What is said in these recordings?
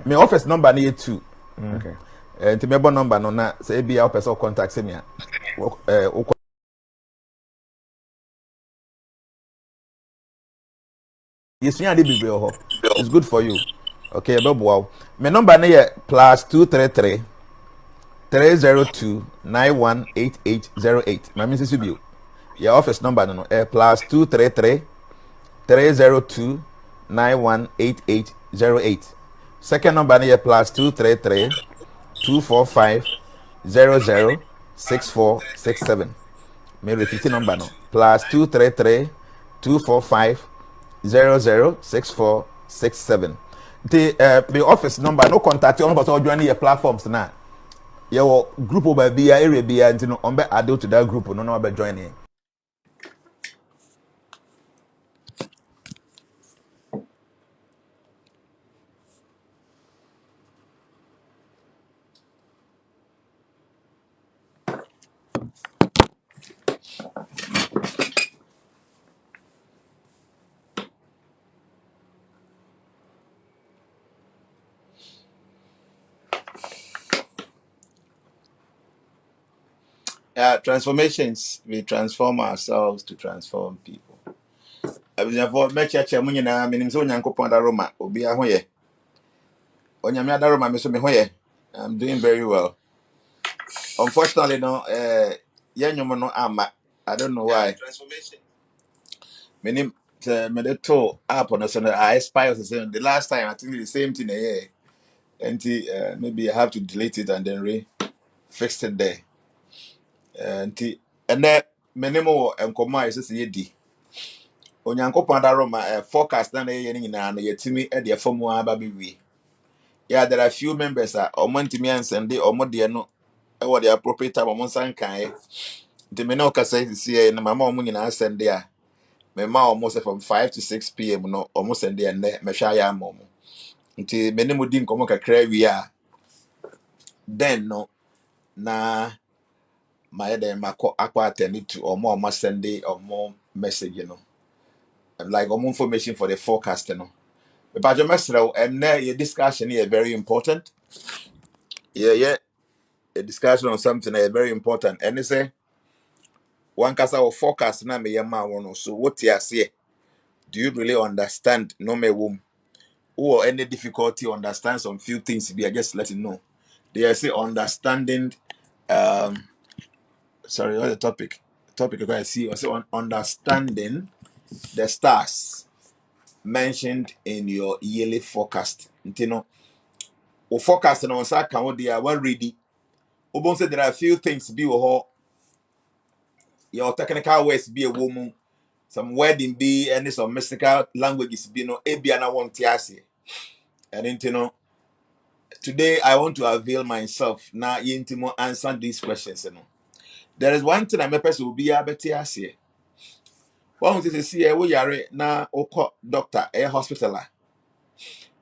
My office number near 2. Okay. To my number no na say be our person contact me. Yes, you be it's good for you. Okay, wow. My number near +233 302 918808. My Mrs. Subio. Your office number no +233 302 918808. Second number near +233 245 006467. May repeat number no +233 245 006467. The office number no contact you on but join your platforms now. Your group over be area be and you know on be added to that group no be joining. Transformations, we transform ourselves to transform people. Therefore, make church munina minim so nyankopon da Roma obi ahoye. Onyame da Roma me so me hoye. I'm doing very well. Unfortunately, no, yenyum no ama. I don't know why. Transformation. Minim me de to app on so I expire the last time I think the same thing and maybe I have to delete it and then fix it there. And then minimum enkomo is say di. Onyankopon da Roma forecast na ye nyina no yetimi e de famu aba bewie. Yeah, there are few members omontimi ansende omode no e wo the appropriate time omon san kan. The me no kasa see na mama omo nyina asende a me ma almost from 5 to 6 p.m. no almost send there me hwa ya mom. Nti me ne mudi nkomo kakra wi a then no na my dem akwa attend to omo send omo message you know. Like information for the forecast no. But your message and your discussion here very important. Yeah, a discussion on something very important. And they say one kasa or forecast na me yama one. So what you say? Do you really understand no me womb? Or any difficulty understand some few things? Be I just let you know. They say understanding. Sorry, what's the topic? Topic I see. I say on understanding the stars mentioned in your yearly forecast. You know, or forecast and on sa can they are well ready. Obon said there are a few things be your technical ways be a woman, some wedding be any some mystical languages be no a be an I want tiasi. And you know, today I want to avail myself now intimo answer these questions. You know. There is one thing I'm a person will be able to tiasi. One thing to see we are na oko doctor a hospital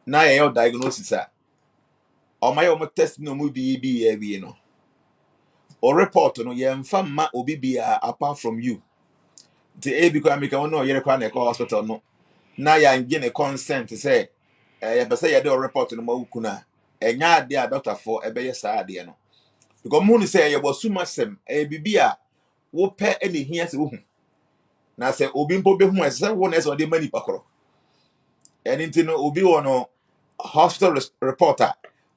na your diagnosis or my own test no mu be you know. Or report no ye mfa ma obi bia apart from you. The a because I make no yere kwa na hospital no. Na ya nge consent say ya be say ya do report no ma ukuna. Enya ade a doctor for ebe ye sa ade no. Because moon say ya was sumasem e bibia wo pe ene hia se wo hu. Na say obi mpo be hu ese wo na ese ode mani pakoro. Eni nti no obi wo no hospital reporter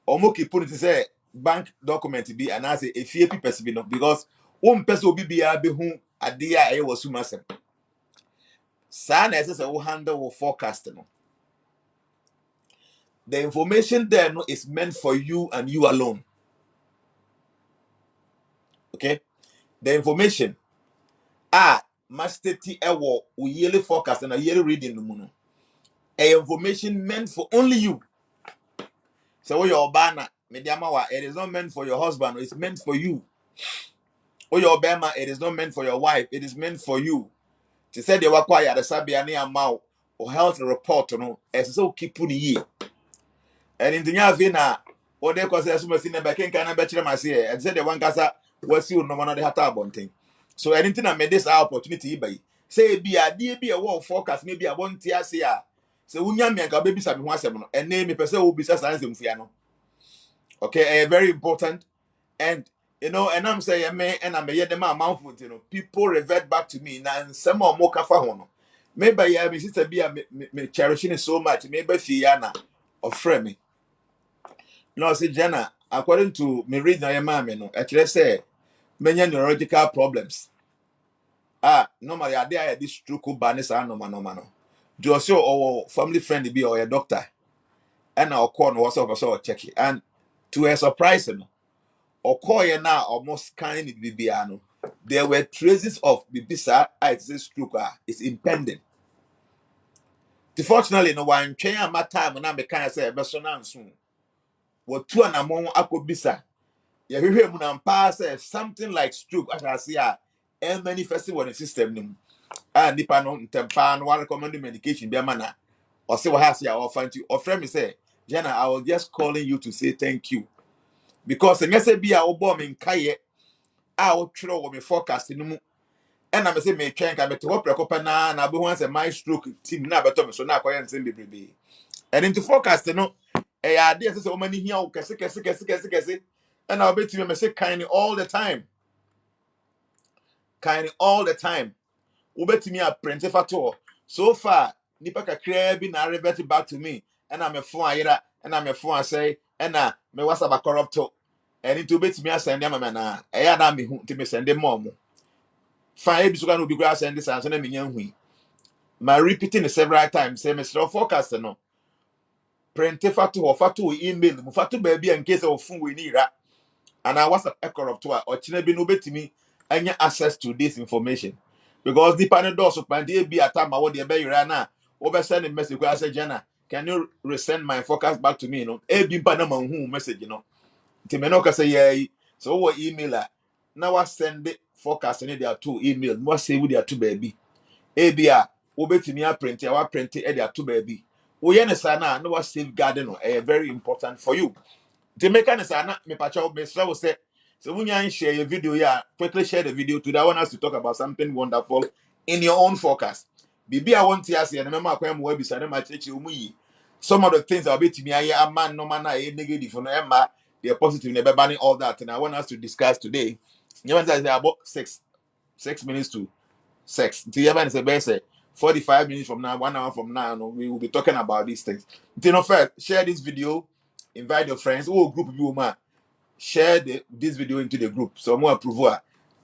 omo ki put it say bank document bi and I say efie papers bi no because one person obi bia be hu ade a e was sumasem. Sa na ese say wo handle wo forecast no. The information there no is meant for you and you alone. Okay? The information master T ewo yearly forecast and a yearly reading no no. A information meant for only you. So your banner, it is not meant for your husband, it's meant for you. Or your bema, it is not meant for your wife, it is meant for you. She said they were quiet the Sabiani amount or health report no as so keep putting ye. And in the Yavina or they cause as much in the back and can better my say and said the one casa was you no one of the hata bonting. So anything I made this opportunity by say be a dear be a war forecast maybe I want to see ya. So when young man baby some one seven and name a person will be science in Fiano. Okay, very important. And and I'm saying me and I'm a the man mouthful, people revert back to me now and some more kafa hono. Maybe yeah, my sister be me cherishing it so much, maybe Fiana or friend me. No, say Jenna, according to me read na yama me no, actually say many neurological problems. Normally I dey this stroke banis no. Do so or family friend be or a doctor, and our call no was also check it. And to her surprise, Okoye now almost kind of Bibiano. There were traces of Bibisa as this stroke is impending. Fortunately, no one change my time when I'm a kind of say, Bessonan soon. What two and a more Akobisa. You hear Munam pass something like stroke, as I see, and manifesting what the system. And Nipano, Tempan, one recommended medication, be a manner. Or say what has ya or find you. Or friend me say, Jenna, I was just calling you to say thank you. Because the message be our bomb in Kaye. I will throw me forecast in the and I'm say me train can be to work na be once a my stroke team na beto me so na koye nsem bebrebe and into forecast no idea say o mani hia o kese and I'll bet me say kind all the time we bet me a print fato so far nipa kakra bi na revert back to me and I'm a phone ayira and I'm a phone say and na me whatsapp corrupt and into bet me send am na na me hu ti me send them more fine bi so can be grass and this answer na me nyan hu my repeating it several times say Mr. Forecast no print fato email mu fato baby in case of phone we need and I was a corrupt to or chine bi no betimi anya access to this information because the panel doors of pandi be at time what the be na over send a message I say Jenna can you resend my forecast back to me be pa na manhu message ti me no ka say yeah so what emailer now I send the forecast in there two email mo say with there two baby ebia wobetimi a print ya wa print e dia to baabi wo ye ne sa na no wa safeguard no very important for you to make an sa na me pacha me sra wo say so when you share your video yeah quickly share the video to that one us to talk about something wonderful in your own forecast bibi I want to ask you and remember kwam we bisa na ma chechi umu yi some of the things I'll be to me aye man no man na negative no emma the positive never banning all that and I want us to discuss today you want to say about 6 minutes to sex. Until you ever say best 45 minutes from now, 1 hour from now, no, we will be talking about these things. Until first, share this video, invite your friends, oh group you man, share this video into the group. So more approval.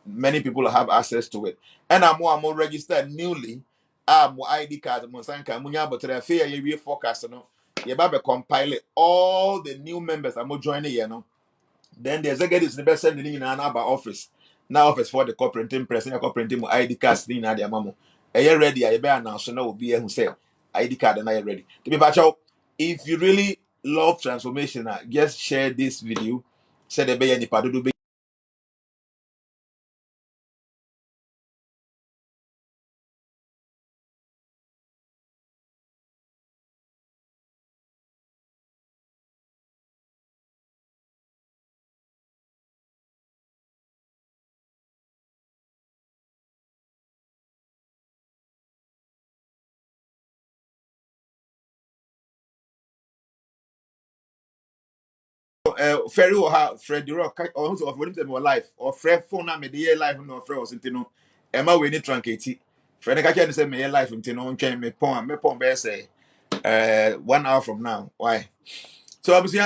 Many people have access to it. And I'm more registered newly. I'm more ID card, more sanka, munya, but I fear you forecast, no. You better compile it. All the new members are more joining, then there's a get is the best sending in another office. Now office for the corporate team pressing a corporate team ID cards in their mamo. Are you ready? I bear now so now will be who say ID card and I ready. To be back out. If you really love transformation, just share this video. Share the bay and the Ferry or how Fred Rock or also of them life or Fred phone na me the life no Fred was intino. Emma we need truncate. Fred ka say me life intino nchen me pon be say 1 hour from now. Why? So obviously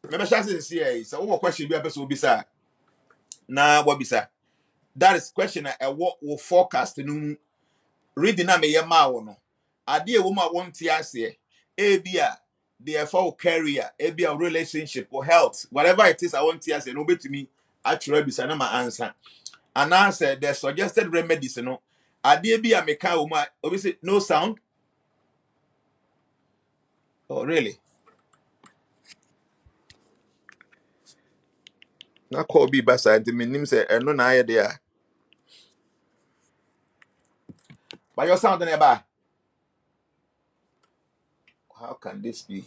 maybe say here so what question be person be sir na what be sir that is question what will forecast no reading na me ma wo no ade e wo ma won ti ase e bia the for career e bia relationship or health whatever it is I want ti ase no betumi actually be sir na my answer and answer the suggested remedies no ade bia me ka wo ma obi say no sound. Oh really? Na call be basa nti menim say eno na aye there but your sound na ba how can this be?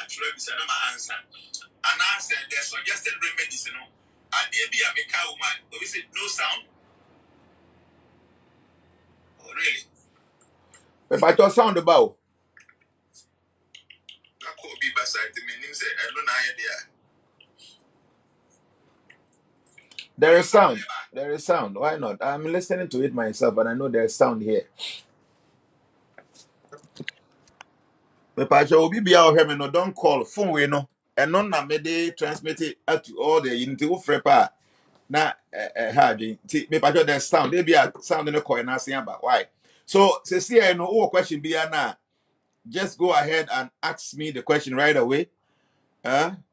try to send my answer. And I said the suggested remedies, you know. And they be a make woman. We said no sound. Oh really? But your sound about that could be beside the meaning say I don't know idea. There is sound. There is sound. Why not? I'm listening to it myself, and I know there's sound here. Me pacha obi bia o hwe me no don't call phone we no. And none na me dey transmit it out to all the into frepa na hard. Me pacha there's sound. They be a sound in the coin na say about why. So say see no o question bia na just go ahead and ask me the question right away.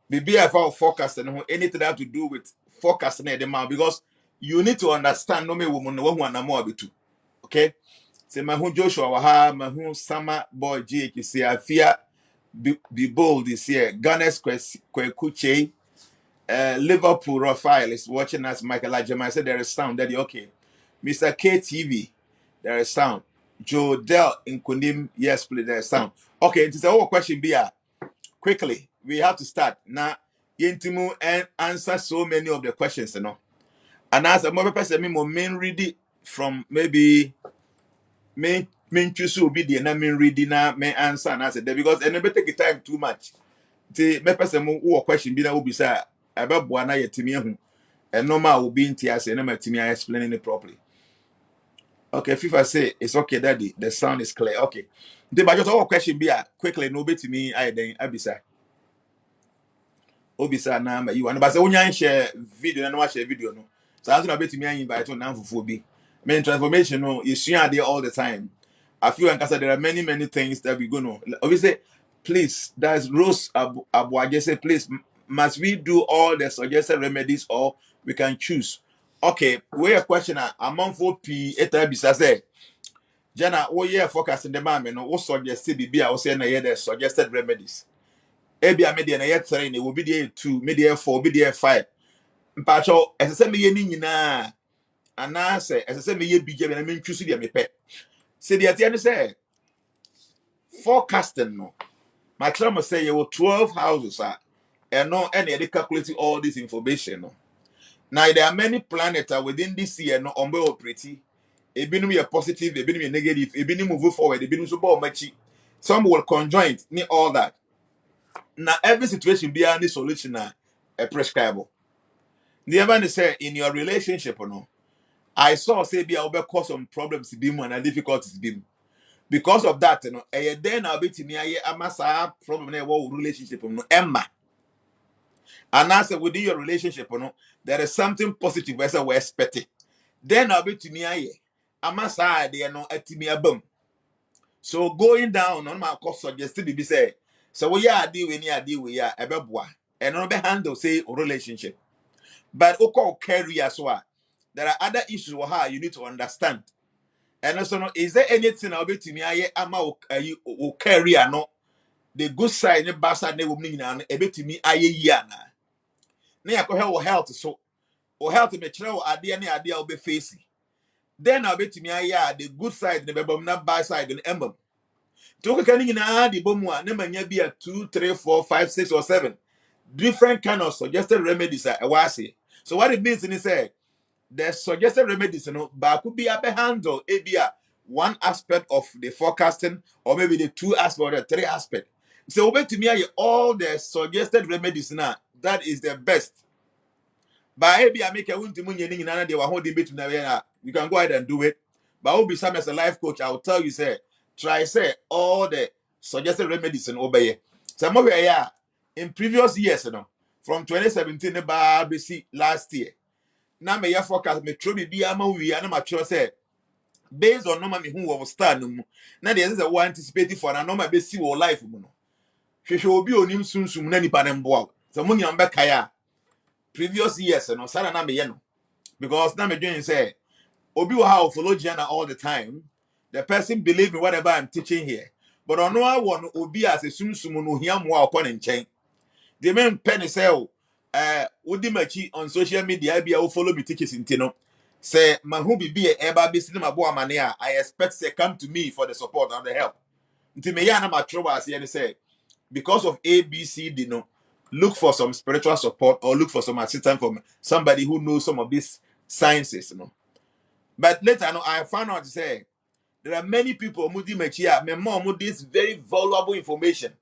Be about forecasting anything that have to do with forecasting the demand because you need to understand no me woman no one na more bitu. Okay? Say my who Joshua Waha, my who Summer Boy Jake say I fear be bold this year. Ghana's Kwekuche, Liverpool Raphael is watching us. Michael Ajama said there is sound. Daddy, okay. Mr. KTV, there is sound. Joe Dell in Kunim, yes, please, there is sound. Okay, it is a whole question. Be quickly. We have to start now. Yentimu and answer so many of the questions, you know. And as a more person, me more main read it from maybe main choose will be the main reading na main answer and answer there because and never take time too much. The me person who question be na will be say about na yetimi hu and normal will be in tears and na timi explaining it properly. Okay, FIFA say it's okay, daddy. The sound is clear. Okay. The but just all question be quickly no bet me I then abisa. Obisa na ma you and but say onyan share video na share video no. So as na bet me invite on for be. Main transformation no you see there all the time. I feel and there are many things that we gonna obviously please that's Rose Abuaje say please must we do all the suggested remedies or we can choose. Okay, we a question among 4p eta bisa say Jana wo year forecasting the man no wo suggest be I say na here the suggested remedies. Ebi a media na yet 3 will be there 2 media 4 be there 5. Mpacho ese me ye ni nyina ana say ese me ye bije na me choose dia me pe. Say the atiane say forecasting no. My claim say you 12 houses and no any they calculating all this information no. Now there are many planets within this year no on be operating. Ebinum ye positive, ebinum ye negative, ebinum move forward, ebinum so ball machi. Some will conjoin me all that. Now every situation be any solution a prescribable. The ever say in your relationship or no. I saw say be over cause some problems be and difficulties be. Because of that, you know, then I'll be to me amasa problem na relationship no Emma. And as within your relationship, you know, there is something positive as we expect it. Then I'll be to me amasa they no atimi abam. So going down on my course suggested be say so we are deal we are ebeboa and no be handle say relationship. But okay carry as well. There are other issues you need to understand. And also, no, is there anything I'll be to me? I ama o carry no the good side, the bad side, ne woman na a bit to me. I yana. Ne I health so or health me chere idea ne idea will be facing. Then I'll be to me. The good side, the bad bad side, and ember. To can you na the bomwa ne manya be a 2, 3, 4, 5, 6, or 7 different kind of suggested remedies. I was say. So what it means in say. The suggested remedies, you know, but could be a handle, maybe one aspect of the forecasting, or maybe the 2 aspects or the 3 aspects. So, over to me, all the suggested remedies now, that is the best. But maybe I make a win to money in another holding between you can go ahead and do it. But I will be some as a life coach. I will tell you, say, try say all the suggested remedies and obey. Some of in previous years, you know, from 2017 to BC last year. Now me forecast me try be ama we and ma sure say based on normal me who will start no mu na there is a one anticipating for na normal be see your life mu no hwehwe obi onim sunsum na nipa ne mboa so mo nyam be kaya previous years no sara na me ye no because na me doing say obi will have follow Gianna all the time the person believe in whatever I'm teaching here but ono awon obi as a sunsum no hia mo akọ ne nchen the main penny say wodi machi on social media bia wo follow me teachers intino say mahu bibi eba be sinema bo amane I expect say come to me for the support and the help nti me ya na ma trouble as ye say because of A, B, C, D, no, look for some spiritual support or look for some assistance from somebody who knows some of these sciences, you know. But later, no, I found out to say there are many people who this very valuable information.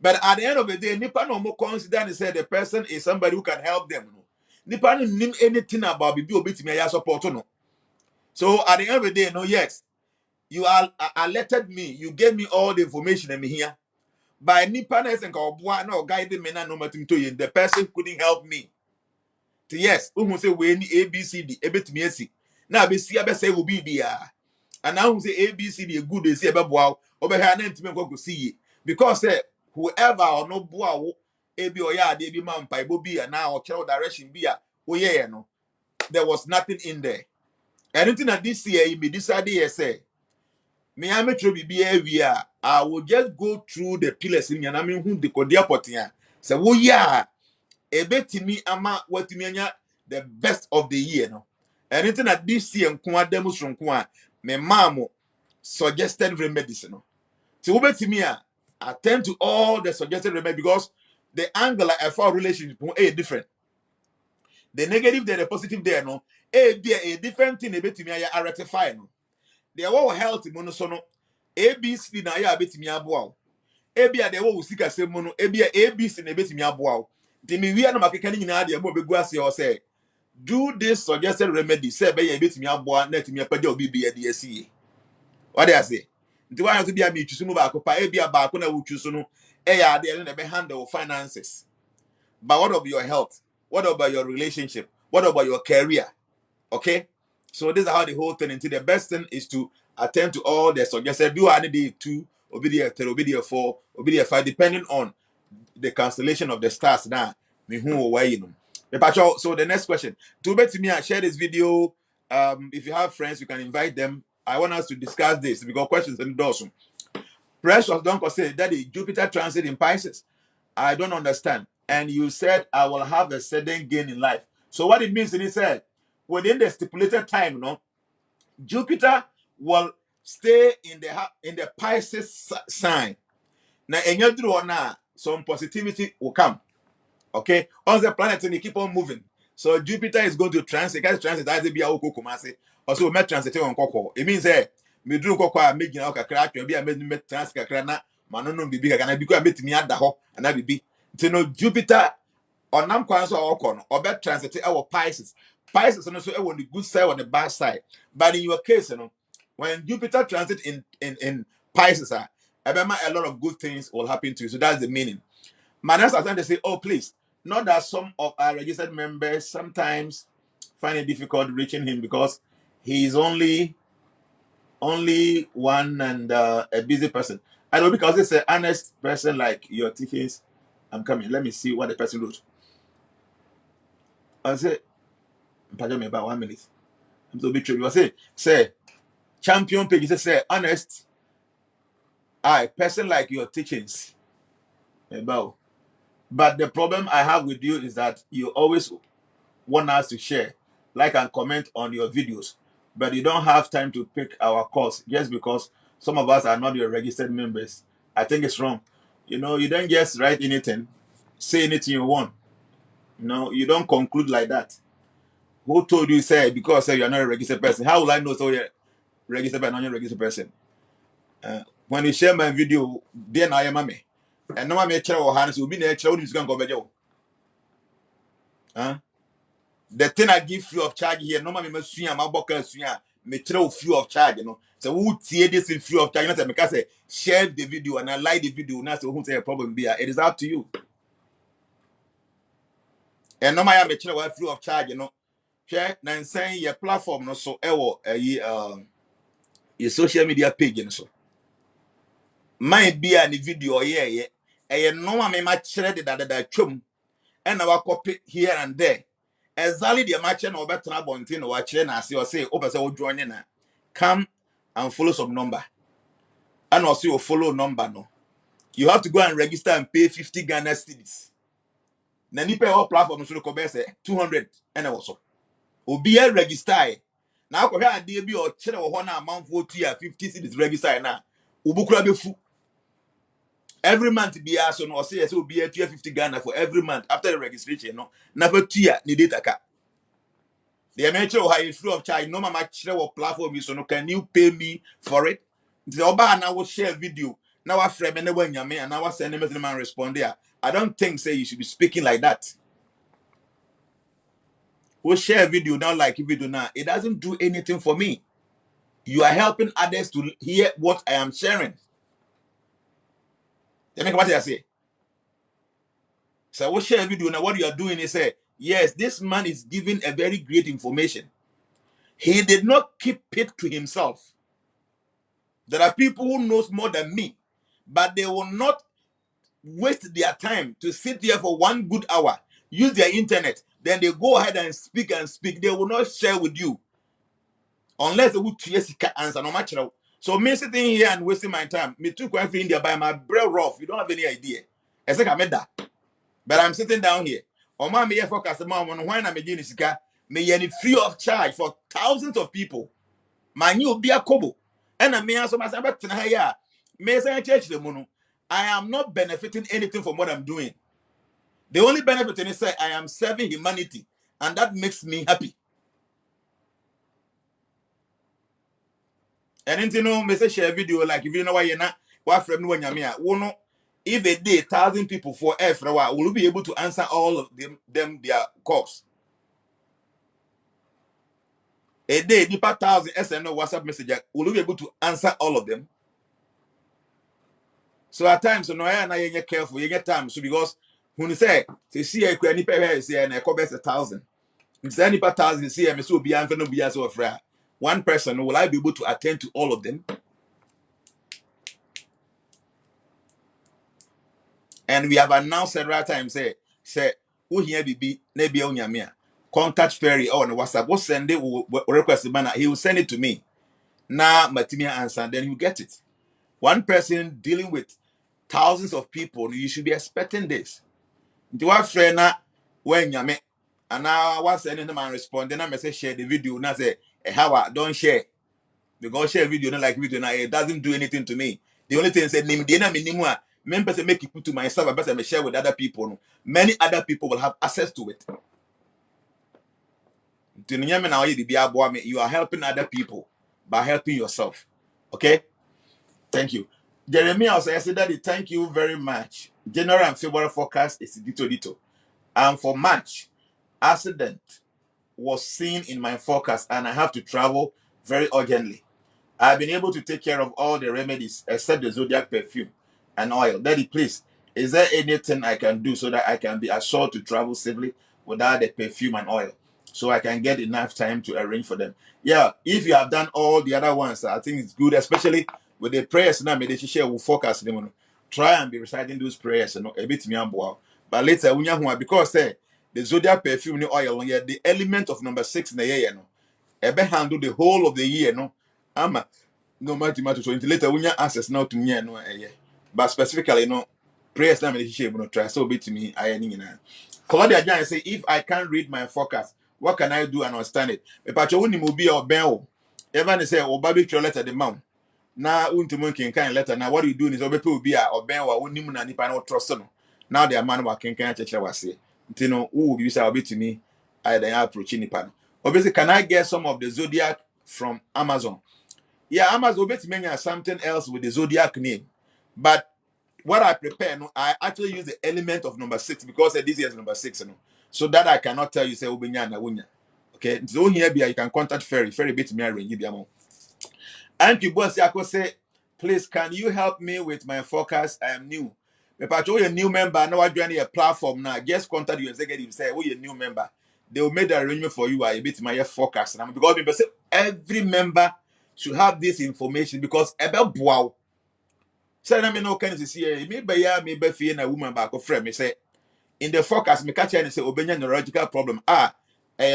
But at the end of the day, Nipa no more consider and say the person is somebody who can help them. No. Nipa no name anything about bibi obetimi ya support no. So at the end of the day, no, yes, you are alerted me, you gave me all the information I'm here. By Nipa na esenka oboa na guide me na no matum to you. The person couldn't help me. Yes, who say we any ABCD ebetimi asi. Na be si abese obi bia. And now who say ABCD a good they say ebeboa obehia na ntimi nkwa go see because whoever or no boa wo ebi oya ade bi man pai bo bia na o kire direction bia oye no. There was nothing in there. Anything that this year you be decided here say me am try be everywhere. I will just go through the pillars in yana me hu de kodia potia. Say wo ya ebetimi ama watimi anya the best of the year no. Anything that this year nko ademu so nko a me mamo suggested remedies no. So obetimi a attend to all the suggested remedies because the angle of our relationship is different. The negative there, the positive there no. A different thing ebetimi a rectify no. The whole health monosono ABC na ya betimi aboa. Ebia de wo sika semu no ebia ABC na betimi aboa. De me wi na makeka ni nyina de mo begu ase o say do this suggested remedy say be ya betimi aboa na timi apaja obi bi de asiye. What do I say? Nti wa to bia me twusu mu ba ko pa ebia ba ko na wo twusu no ya de na be handle finances. But what about your health? What about your relationship? What about your career? Okay? So this is how the whole thing into the best thing is to attend to all the suggested do any day 2, obedient 3, obedient 4, obedient 5, depending on the constellation of the stars now. So the next question. To bet me and share this video. If you have friends, you can invite them. I want us to discuss this because questions and doors. Precious don't say that the Jupiter transit in Pisces. I don't understand. And you said I will have a sudden gain in life. So what it means, and he said, within the stipulated time, no, Jupiter will stay in the Pisces sign. Now, some positivity will come. Okay, on the planet and they keep on moving. So Jupiter is going to transit. Guys, transit as be a kumase. Also, met transit on Coco. It means me drew Coco making out a crack and be a met transit crana. Manono be big and I become met me at the hop and I be. So no Jupiter or Nam Kwanso or Con or bet transit our Pisces. Pisces and also on the good side on the bad side. But in your case, you know, when Jupiter transit in Pisces, a lot of good things will happen to you. So that's the meaning. Manas are trying to say, oh, please, not that some of our registered members sometimes find it difficult reaching him because he is only one and a busy person. I know because it's an honest person like your teachings. I'm coming. Let me see what the person wrote. I say, pardon me about 1 minute. I'm so big. You say, champion page. Say, honest. I person like your teachings. About. But the problem I have with you is that you always want us to share, like and comment on your videos, but you don't have time to pick our calls just because some of us are not your registered members. I think it's wrong. You know, you don't just write anything, say anything you want. No, you don't conclude like that. Who told you say because say you're not a registered person? How will I know so you're registered but not a registered person? When you share my video, then I am mommy. And no one may tell or hands will be nature who's going to go. Huh? The thing I give free of charge here, no man must swing my boca swing, me throw free of charge, you know. So who see this in free of charge? And I say share the video and I like the video. Now so who say a problem be? It is up to you. And no man me throw free of charge, you know. Share now saying your platform no so your social media page, you know so. Might be any video yeah. And no man me match that chum and our copy here and there. Exactly the match and over Trabontin or watching as you say, open so join in. Come and follow some number. And also you follow number no. You have to go and register and pay 50 Ghana cedis. Na nipa all platform so ko be say 200 and also. Obi a register. Na ko hwe ade bi o kire wo ho na amount for 50 cedis register na. Obukura be fu. Every month be so no say so be 250 Ghana for every month after the registration no. Never tier ni data ka. The amateur high free of charge. No mama share what platform is so no. Can you pay me for it? The oba now will share video. Now I frame and when you and now I send them man respond there. I don't think say you should be speaking like that. We'll share video now like video now. It doesn't do anything for me. You are helping others to hear what I am sharing. You make what I say. So we'll share video now. What you are doing is say, yes, this man is giving a very great information. He did not keep it to himself. There are people who knows more than me, but they will not waste their time to sit there for 1 good hour, use their internet, then they go ahead and speak and speak. They will not share with you unless they would answer no matter. So me sitting here and wasting my time, me too quite in there by my brain rough. You don't have any idea. I say I made that, but I'm sitting down here. On my me focus on when I'm a sika, me any free of charge for thousands of people. My new be a kobo. And I may answer myself here. Me say church the mono. I am not benefiting anything from what I'm doing. The only benefit is say I am serving humanity, and that makes me happy. And you know, me say share video like if you know why you're not what from no nyamia. Wono if a day 1,000 people for every while, will be able to answer all of them their calls. A day, nipa 1,000 SNO WhatsApp message, will be able to answer all of them. So at times, so no, I ain't careful. You get time, so because when you say see a nipa here say and I call best 1,000. If any 1,000 see me so be answer no be so afraid. One person will I be able to attend to all of them? And we have announced several times say who here be maybe on yamia. Contact Ferry or on WhatsApp. What send it will request the banner. He will send it to me. Now Matimia answer, then you get it. One person dealing with thousands of people, you should be expecting this. Do I friend when yame and now what's sending them and respond, then I message share the video. Now say how I don't share. Because share video not like video now, it doesn't do anything to me. The only thing said name the minimum members make it to myself, I better share with other people. Many other people will have access to it. You are helping other people by helping yourself. Okay? Thank you. Jeremiah also said that thank you very much. January and February forecast is dito. And for March, accident was seen in my forecast and I have to travel very urgently. I've been able to take care of all the remedies except the Zodiac perfume and oil. Daddy, please, is there anything I can do so that I can be assured to travel safely without the perfume and oil? So I can get enough time to arrange for them. Yeah, if you have done all the other ones, I think it's good, especially with the prayers now, share will focus them. Try and be reciting those prayers, a bit me on. But later, when you because the Zodiac perfume and oil, the element of number 6 in the year, ebe handle the whole of the year, no. Ama no matter so until later when you access now to me no but specifically no prayers na me share no try so bit me I any na Claudia Jan say if I can't read my forecast what can I do and understand it me pacho woni mo bi oben o even say o ba be try letter the mount na untimu kan letter na what you do is obepe obi a oben wa woni na nipa na trust no now the man wa kan chekere wase ntino wo bi say obet me I then approach nipa no obviously can I get some of the Zodiac from Amazon? Yeah, Amazon bet me something else with the Zodiac name. But what I prepare, no, I actually use the element of number 6 because this year is number 6, no. So that I cannot tell you say Ubinya na wunya. Okay, so here be you can contact Ferry. Ferry bet me arrange the amount. And you boss I could say, please can you help me with my forecast? I am new. If you're a new member, now I join a platform now. Just contact your executive say, oh, you're a new member. They will make the arrangement for you. I bit my forecast. And I'm because every member should have this information because wow. Say na me no can see me be ya me be fie na woman back of friend me say in the forecast me catch and say obenya neurological problem a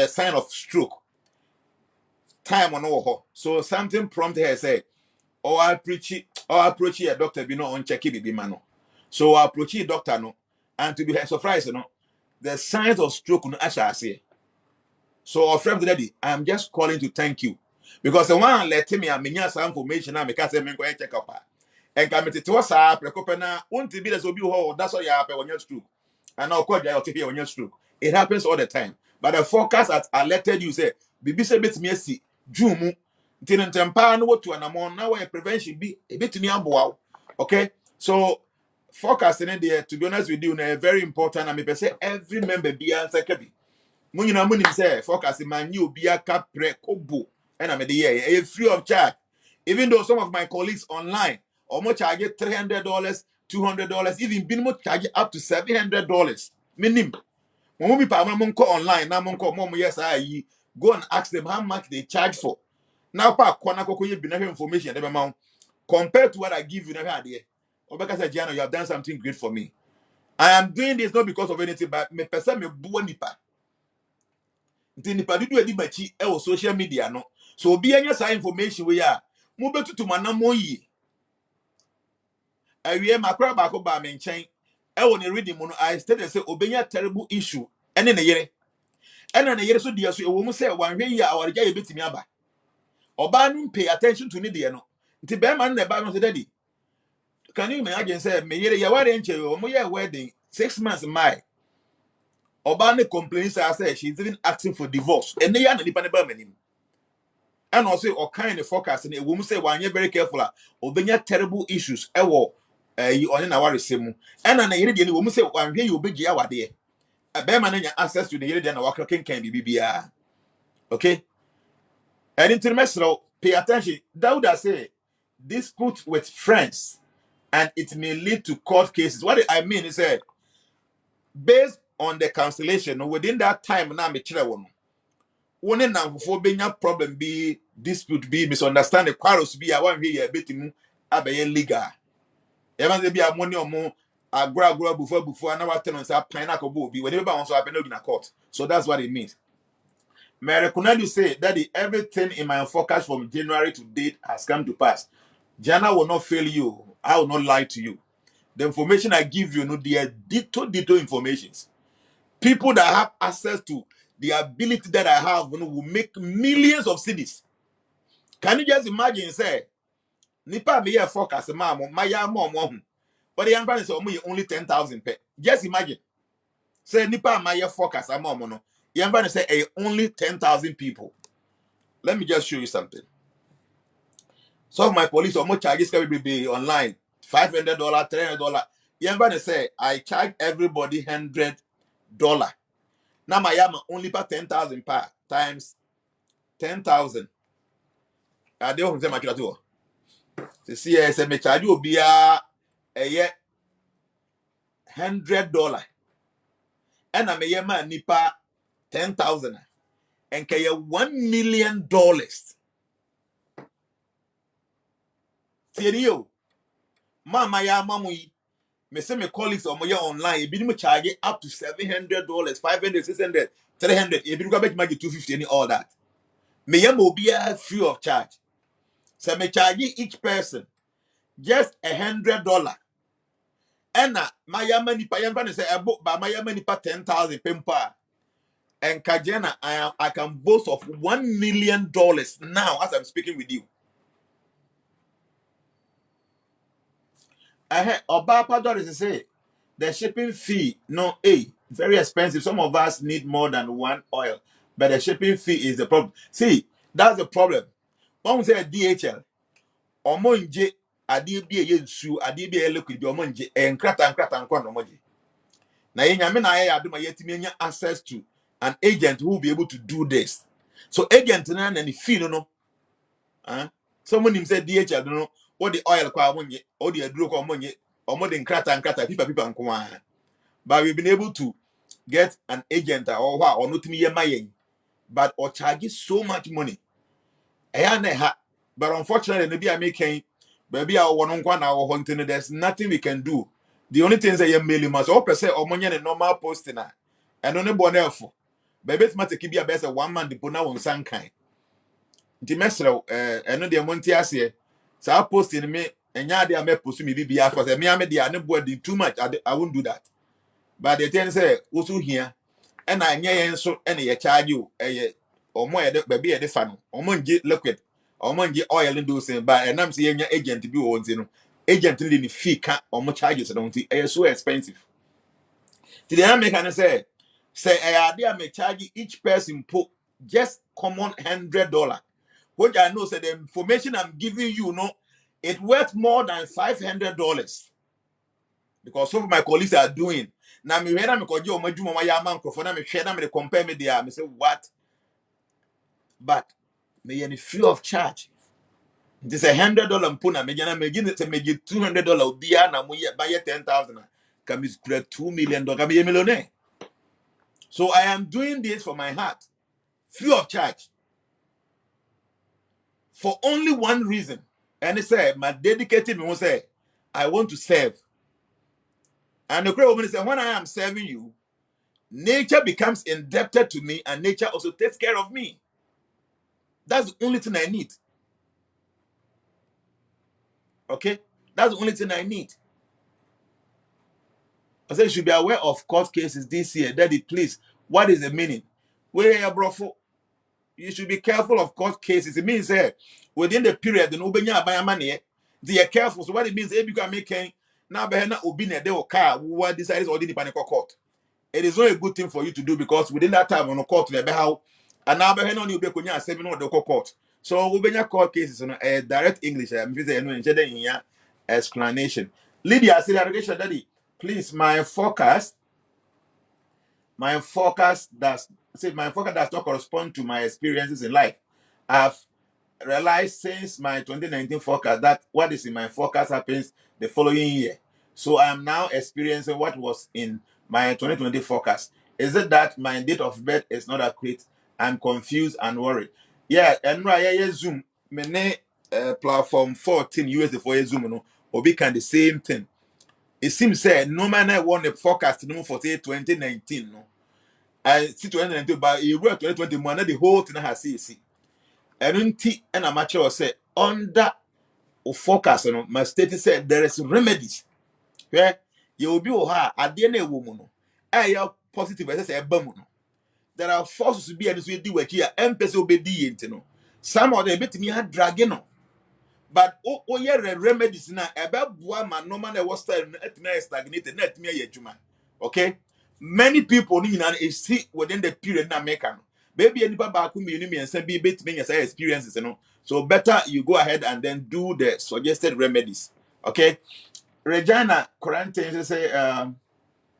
sign of stroke time on ho so something prompt her say I approach a doctor be no on check it be man so I approach a doctor no and to be surprised no the signs of stroke no asha say so friend daddy I'm just calling to thank you because the one let me amenya some information na me can say me go check up and come to us up prekopena won't be as obi ho that's all you happen when you're stroke and now call you here when you're stroke it happens all the time but the forecast has alerted you say bibi say betimi asi jumu tin ntempa no wotu anamon now where prevention be a bit me amboa okay so forecasting in there to be honest with you na very important and me say every member be answer kabi munyina munim say forecasting man you be a cap prekobo and I made a free of charge even though some of my colleagues online almost charge $300 $200 even been more charge up to $700 minimum when we pay money online now mom yes I go and ask them how much they charge for now pa kwana koko ye binafe information dem amount compared to what I give you never idea Obeka said Giano you have done something great for me I am doing this not because of anything but me person me buo nipa nti nipa dudu edi machi e wo social media no so obi anya sa information we ya mo betutu manamo yi awie makra ba ko ba me nchen e wo ne reading mu no I stated say obenya terrible issue ene ne yere ene ne yere so dia so e wo mu say wanhwe yi a warja ye betimi aba oba no pay attention to ne de no nti be man na ba no say daddy can you imagine say me yere ya ware nche yo mo ye wedding 6 months my oba ne complains say she's even asking for divorce ene ya na nipa ne ba manim and also or kind of forecast and a woman say one you're very careful obenya terrible issues ewo you on na ware semu and na yere de woman say one hwe you obegia wade a be man nya access to the yere de na waka can bibia okay and intermestro pay attention Dauda say dispute with friends and it may lead to court cases what I mean is based on the cancellation within that time na me kire wo one na for benya problem be dispute be misunderstanding quarrels be a one here betimu abaye legal e man say be a money omo agora before na what on say pineapple bo be whenever one so happen in a court so that's what it means Mary Kunadu say that everything in my forecast from January to date has come to pass. Jana will not fail you. I will not lie to you. The information I give you, no, they are detailed informations. People that have access to the ability that I have will make millions of cities. Can you just imagine, say, Nipa me a forecast, my ya mom, but the young is only 10,000 pe. Just imagine, say, Nipa my forecast, a mom, no, young say, only 10,000 people. Let me just show you something. Some of my police almost charges can be online $500, $300. Young say, I charge everybody $100. Now my yam only pay 10,000 per times 10,000. I don't say much at all. See, I say me charge you be a year $100, and I may man nipa 10,000, and kaya $1 million. See you, mama ya mamui. Me say me colleagues on my online. It be me charge up to $700, $500, $600, $300. It be go make money $250 and all that. Me ya mo be a free of charge. So me charge each person just $100. And my yamani pa yamani say a book by my yamani pa 10,000 pempa. And Kajana, I can boast of $1 million now as I'm speaking with you. I heard Obapa dollars say the shipping fee, no, very expensive. Some of us need more than one oil, but the shipping fee is the problem. See, that's the problem. One say DHL, omonje, adibi a yensu, adibi a liquid, omonje, and krata and kwan omonje. Na yenyame na ya aduma yetimi access to an agent who will be able to do this. So agent na the fee no. Someone him said DHL no what the oil kwa monye or the adro kwa monye or more than krata people nkwa. But we've been able to get an agent or what or not me ye but or charge so much money. But unfortunately maybe I making baby I want nkwa na or hunting there's nothing we can do. The only thing is that you mail must all per se or money and normal posting and only born elfo. Baby it's matter keep your best 1 month the bona on some kind. Nti mesro eno de monti ase sa post in me enya de am post me bibia for say me am de ane body too much I won't do that but the thing say also here and I nya yen so ene ye charge you omo ye de baby ye de fa no omo ngi liquid omo ngi oil ndo say but enam say nya agent bi wo nti no agent in the fee can or much charges don't it so expensive. The American say I may charge each person put just common $100. What I know say the information I'm giving you, it worth more than $500 because some of my colleagues are doing. Now me when I'm called you my yaman for me share them me compare me there. Me say what? But me any free of charge. It is $100 mpuna me jana me give say me give $200 bia na mo buy 10,000. Can me create $2 million. Can be a millionaire. So I am doing this for my heart, free of charge, for only one reason. And it said, my dedicated me will say, I want to serve. And the great woman said, when I am serving you, nature becomes indebted to me, and nature also takes care of me. That's the only thing I need. Okay? That's the only thing I need. I said you should be aware of court cases this year. Daddy, please, what is the meaning? Where you bro? You should be careful of court cases. It means within the period, the Ubenya buy money, they are careful. So what it means, if you can make now behena obine de car who decides already panic court. It is not a good thing for you to do because within that time on the court, the how and now behena you be kunya 7 on the court. So Ubenya court cases on direct English. I'm here explanation. Lydia said, Daddy, please, my focus does not correspond to my experiences in life. I've realized since my 2019 forecast that what is in my forecast happens the following year. So I am now experiencing what was in my 2020 forecast. Is it that my date of birth is not accurate? I'm confused and worried. Yeah, and right, Zoom. Many platform 14 years before Zoom, obi can the same thing. It seems said no man I want a forecast no for say 2019. No, I see 2019, but you were 2020 more the whole thing has see. Erunti and amateur say under o focus no my state said there is remedies where you will be oha ade na ewo mu no positive say eba mu no there are forces to be and so di waki a empese obedi yenti no some of them betimi ha drag no but o ye remedies na ebe boa ma normal na was style na etimi stagnated na etimi ye adwuma. Okay, many people ni na is see within the period na make no baby anybody back who me be betimi your experiences no. So better you go ahead and then do the suggested remedies. Okay. Regina Quarantine say,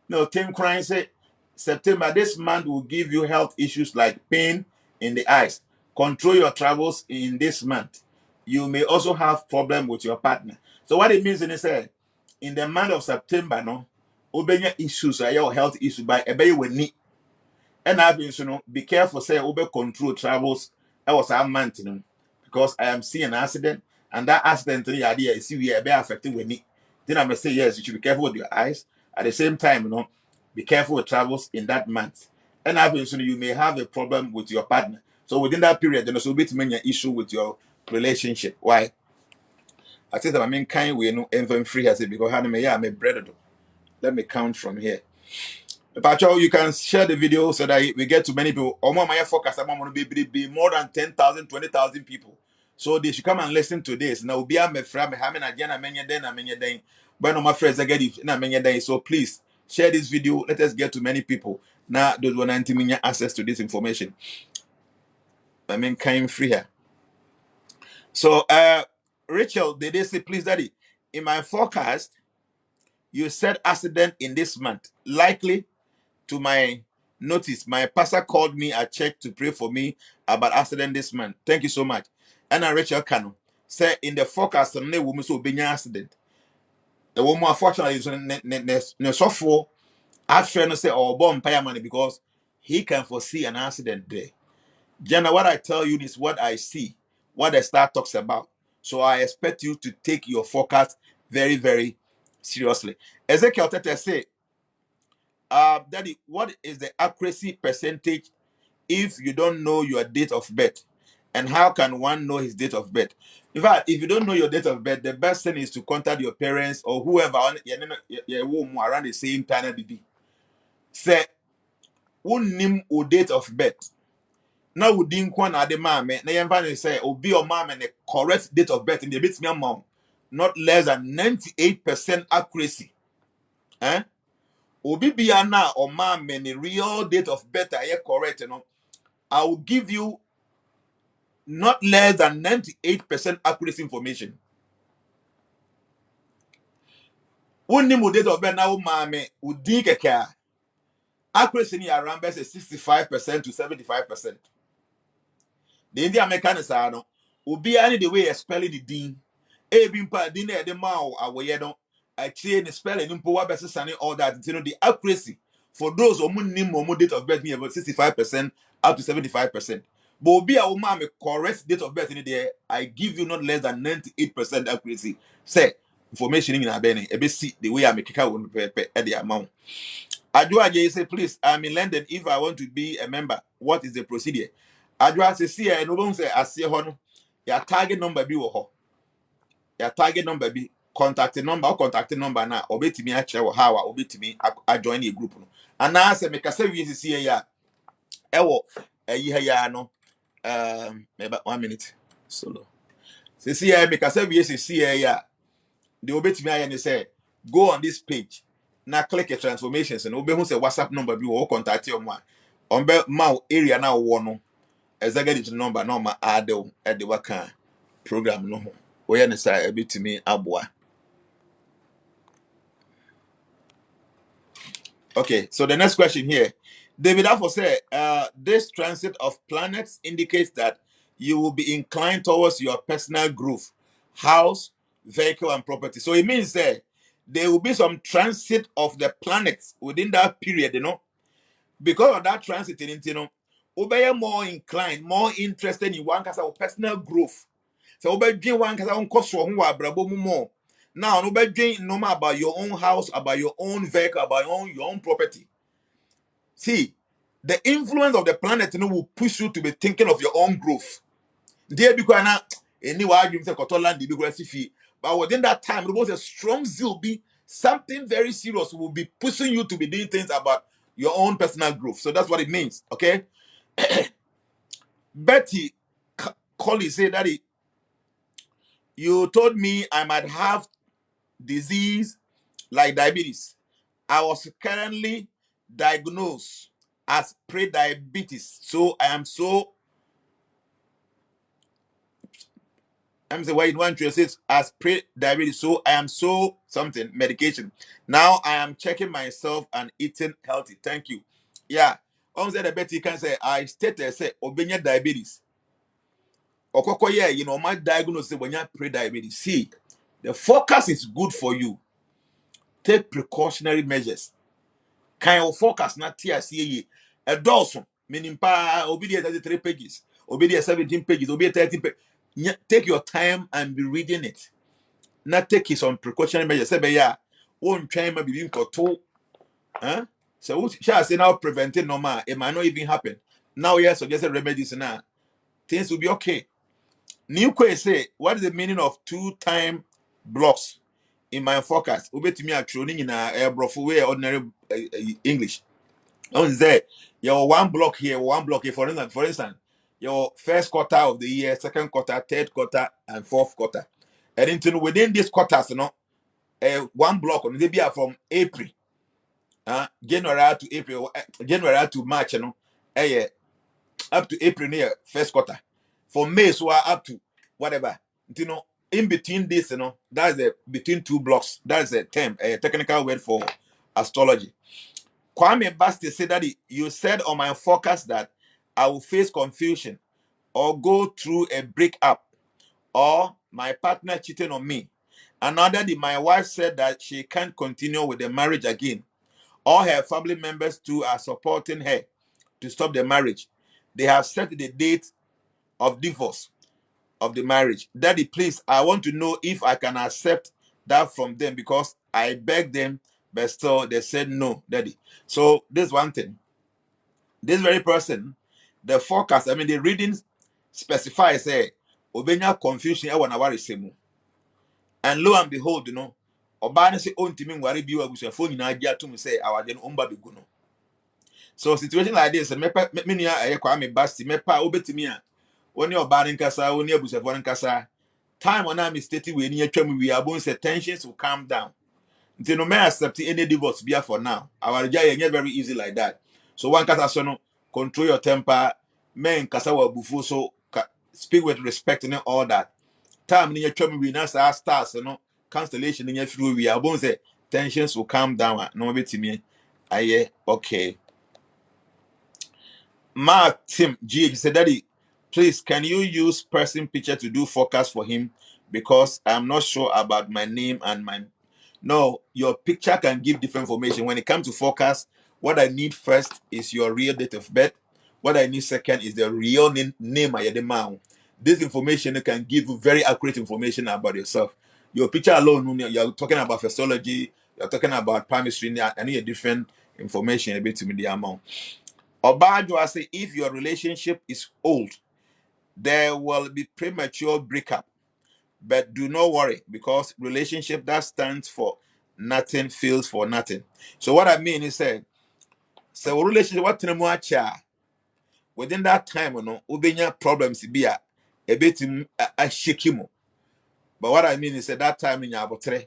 no, Tim Crane say, September, this month will give you health issues like pain in the eyes. Control your travels in this month. You may also have problem with your partner. So what it means in the month of September, no, obenya issues, your health issues by ebe we ni. And I've been, be careful, say, over control travels. I was a month, because I am seeing an accident, and that accident, the idea is see we are affected with me. Then I must say, yes, you should be careful with your eyes. At the same time, be careful with travels in that month. And I've been, you may have a problem with your partner. So within that period, then also be to many issue with your relationship. Why? I think that I mean kind way no infant free as it because I'm a bread. Let me count from here. Pacho, you can share the video so that we get to many people. Omo my focus I'm going to be more than 10,000, 20,000 people. So they should come and listen to this. Now be a me fra me hamen again na menye den. But no my friends again if na menye den. So please share this video. Let us get to many people. Now those 190 million access to this information. I mean kind free here. So Rachel, did they say please daddy in my forecast you said accident in this month likely to my notice, my pastor called me at church to pray for me about accident this month. Thank you so much. And Rachel Kano said in the forecast, no woman so be accident. The woman unfortunately is no so for our friend say or bomb pay money because he can foresee an accident there. Jenna, what I tell you is what I see, what the star talks about. So I expect you to take your forecast very, very seriously. Ezekiel Tete say, Daddy, what is the accuracy percentage if you don't know your date of birth? And how can one know his date of birth? In fact, if you don't know your date of birth, the best thing is to contact your parents or whoever around the same time. Say, name o date of birth. Now we didn't want the mama. Now you say, "Obi or mom and the correct date of birth in the bit me mom." not less than 98% accuracy. Eh? Obi biana or ma many real date of birth are correct, you know. I will give you not less than 98% accuracy information. When the date of birth now, mammy would dig a car. Accuracy ni around 65% to 75%. The Indian mechanics are no. Obi any the way spelling the din. A bimpa din e de ma awye no. I change the spelling impo wa best sane all that. You know the accuracy for those who nim mo date of birth me about 65% up to 75%. But obi a woman me correct date of birth in there, I give you not less than 98% accuracy. Say information in abene e be see the way I make won the amount. Adwa Jay say, please, I'm in London. If I want to be a member, what is the procedure? Adwa say, see, no one say, I see her. Your target number be wo. Your target number be contact number or contact number now. Obey me, I share how I obey me. I join a group. And now I say, make a service see ya. Ewo, ya no. Maybe 1 minute. Solo. See, make a service see ya. They obey me and say, go on this page. Now click a transformations and obey who say WhatsApp number be or contact your one. On be mau area now one executive number normal add at the waka program no. We understand a bit to me abwa. Okay, so the next question here. David Affo say, this transit of planets indicates that you will be inclined towards your personal growth, house, vehicle, and property. So it means that there will be some transit of the planets within that period, you know. Because of that transit, you know, obey more inclined, more interested in one case of personal growth. So obey one case on cost for who are brabo more. Now, obey no more about your own house, about your own vehicle, about your own property. See, the influence of the planet, you know, will push you to be thinking of your own growth. There because now anyway you say Kotoland the big fee. But within that time, there was a strong zeal be something very serious will be pushing you to be doing things about your own personal growth. So that's what it means. Okay. Betty Colley said that you told me I might have disease like diabetes. I was currently diagnosed as pre-diabetes. So I'm saying why you want to say as pre-diabetes. So I am so something medication. Now I am checking myself and eating healthy. Thank you. Yeah. On the Betty can say I stated say obenya diabetes. Okoko yeah, you know, my diagnosis when you pre-diabetes. See, the focus is good for you. Take precautionary measures. Kind of focus not TSCA. A dozen, meaning pa obedient 33 pages, obedient 17 pages, obedient 13 pages. Take your time and be reading it. Not take it on precautionary measures. Say, yeah, won't try maybe being for two. Huh? So, shall I say now preventing normal? It might not even happen. Now, yes, suggested remedies now. Things will be okay. New Quay say, what is the meaning of 2-time blocks in my forecast? Obey to me a training in a way ordinary English. On there, your one block here, for instance, your first quarter of the year, second quarter, third quarter, and fourth quarter. And into within these quarters, you know, one block on they be from April, January to April, January to March, you know, up to April near first quarter. For May, so up to whatever, you know, in between this, you know, that's the between two blocks. That's a term, a technical word for astrology. Kwame Basti said that you said on my forecast that I will face confusion or go through a breakup or my partner cheating on me. Another day, my wife said that she can't continue with the marriage again. All her family members too are supporting her to stop the marriage. They have set the date of divorce of the marriage. Daddy, please, I want to know if I can accept that from them because I begged them, but still they said no, Daddy. So this one thing. This very person, the forecast, I mean, the reading specifies say, Obenya confusion, I want to worry same. And lo and behold, you know, Obana say, on to me, worry be with your phone in idea to me say, our then umba be guno. So, situation like this, and me, I Kwame Basti, me pa obeti me, when you're banning Kasa, when you're Busafon Kasa, time on I'm stating we need we are going to tensions will calm down. Until no may accept any divorce be for now. Our jay very easy like that. So one kasa sono control your temper, men kasa wa bufu so speak with respect and all that. Time in your chum we now stars, constellation in your through we are going to say tensions will calm down. No bit to me. Aye, okay. Mark Tim GH said, Daddy, please can you use person picture to do forecast for him? Because I'm not sure about my name and my no, your picture can give different information. When it comes to forecast, what I need first is your real date of birth. What I need second is the real name I am. This information can give you very accurate information about yourself. Your picture alone, you're talking about physiology, you're talking about palmistry, I need a different information a bit to me the amount. Obajo, I say, if your relationship is old, there will be premature breakup. But do not worry, because relationship that stands for nothing feels for nothing. So what I mean is that so relationship what within that time, ubenya problems be a bit a shake you. But what I mean is that time in your botre,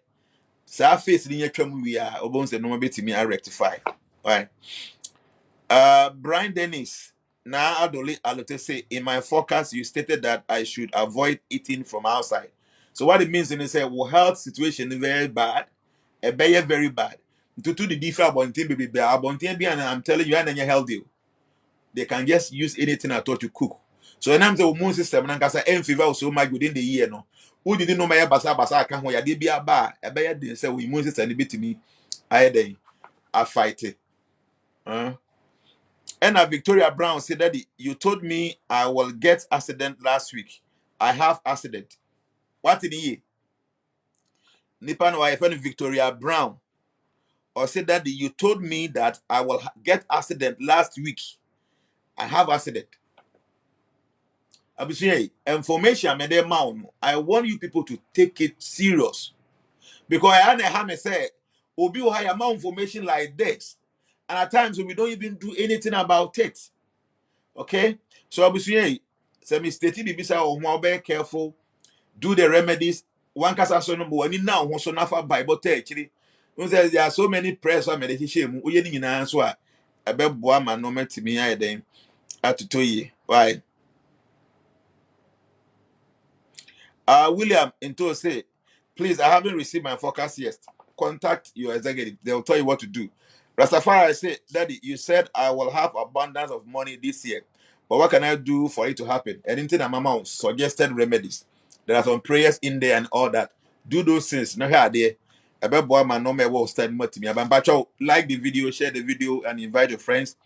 so face in your chum we are obons the normal bit me I rectify. Right. Brian Dennis. Now, Adoli Alote say, in my forecast, you stated that I should avoid eating from outside. So what it means in it say, well, health situation is very bad, a very bad. To the different abontin baby, and I'm telling you, and you're healthy. They can just use anything at all to cook. So when I'm the immune system, and I say, fever so much within the year, no. Who didn't know my basa can't where be a bar, a bear didn't say, immune system, a bit to me, I fight it. And Victoria Brown said, Daddy, you told me I will get accident last week. I have accident. What in the year? Nipan wife and Victoria Brown. Or said, Daddy, you told me that I will get accident last week. I have accident. I say, information I want you people to take it serious. Because I have say, Obi will hire more information like this. And at times we don't even do anything about it. Okay? So obviously, say me state bibisa or be careful, do the remedies. One kasa so number one now who so nafa Bible actually. There are so many prayers or meditation. We ni nyina so a ebeboa ma no metimi aye den atoto yi. Why? William into say, please, I haven't received my forecast yet. Contact your executive. They'll tell you what to do. Rastafari say, Daddy, you said I will have abundance of money this year. But what can I do for it to happen? Anything that Mama suggested remedies. There are some prayers in there and all that. Do those things. Now here there. About boy man no me will stand much to me. But like the video, share the video, and invite your friends.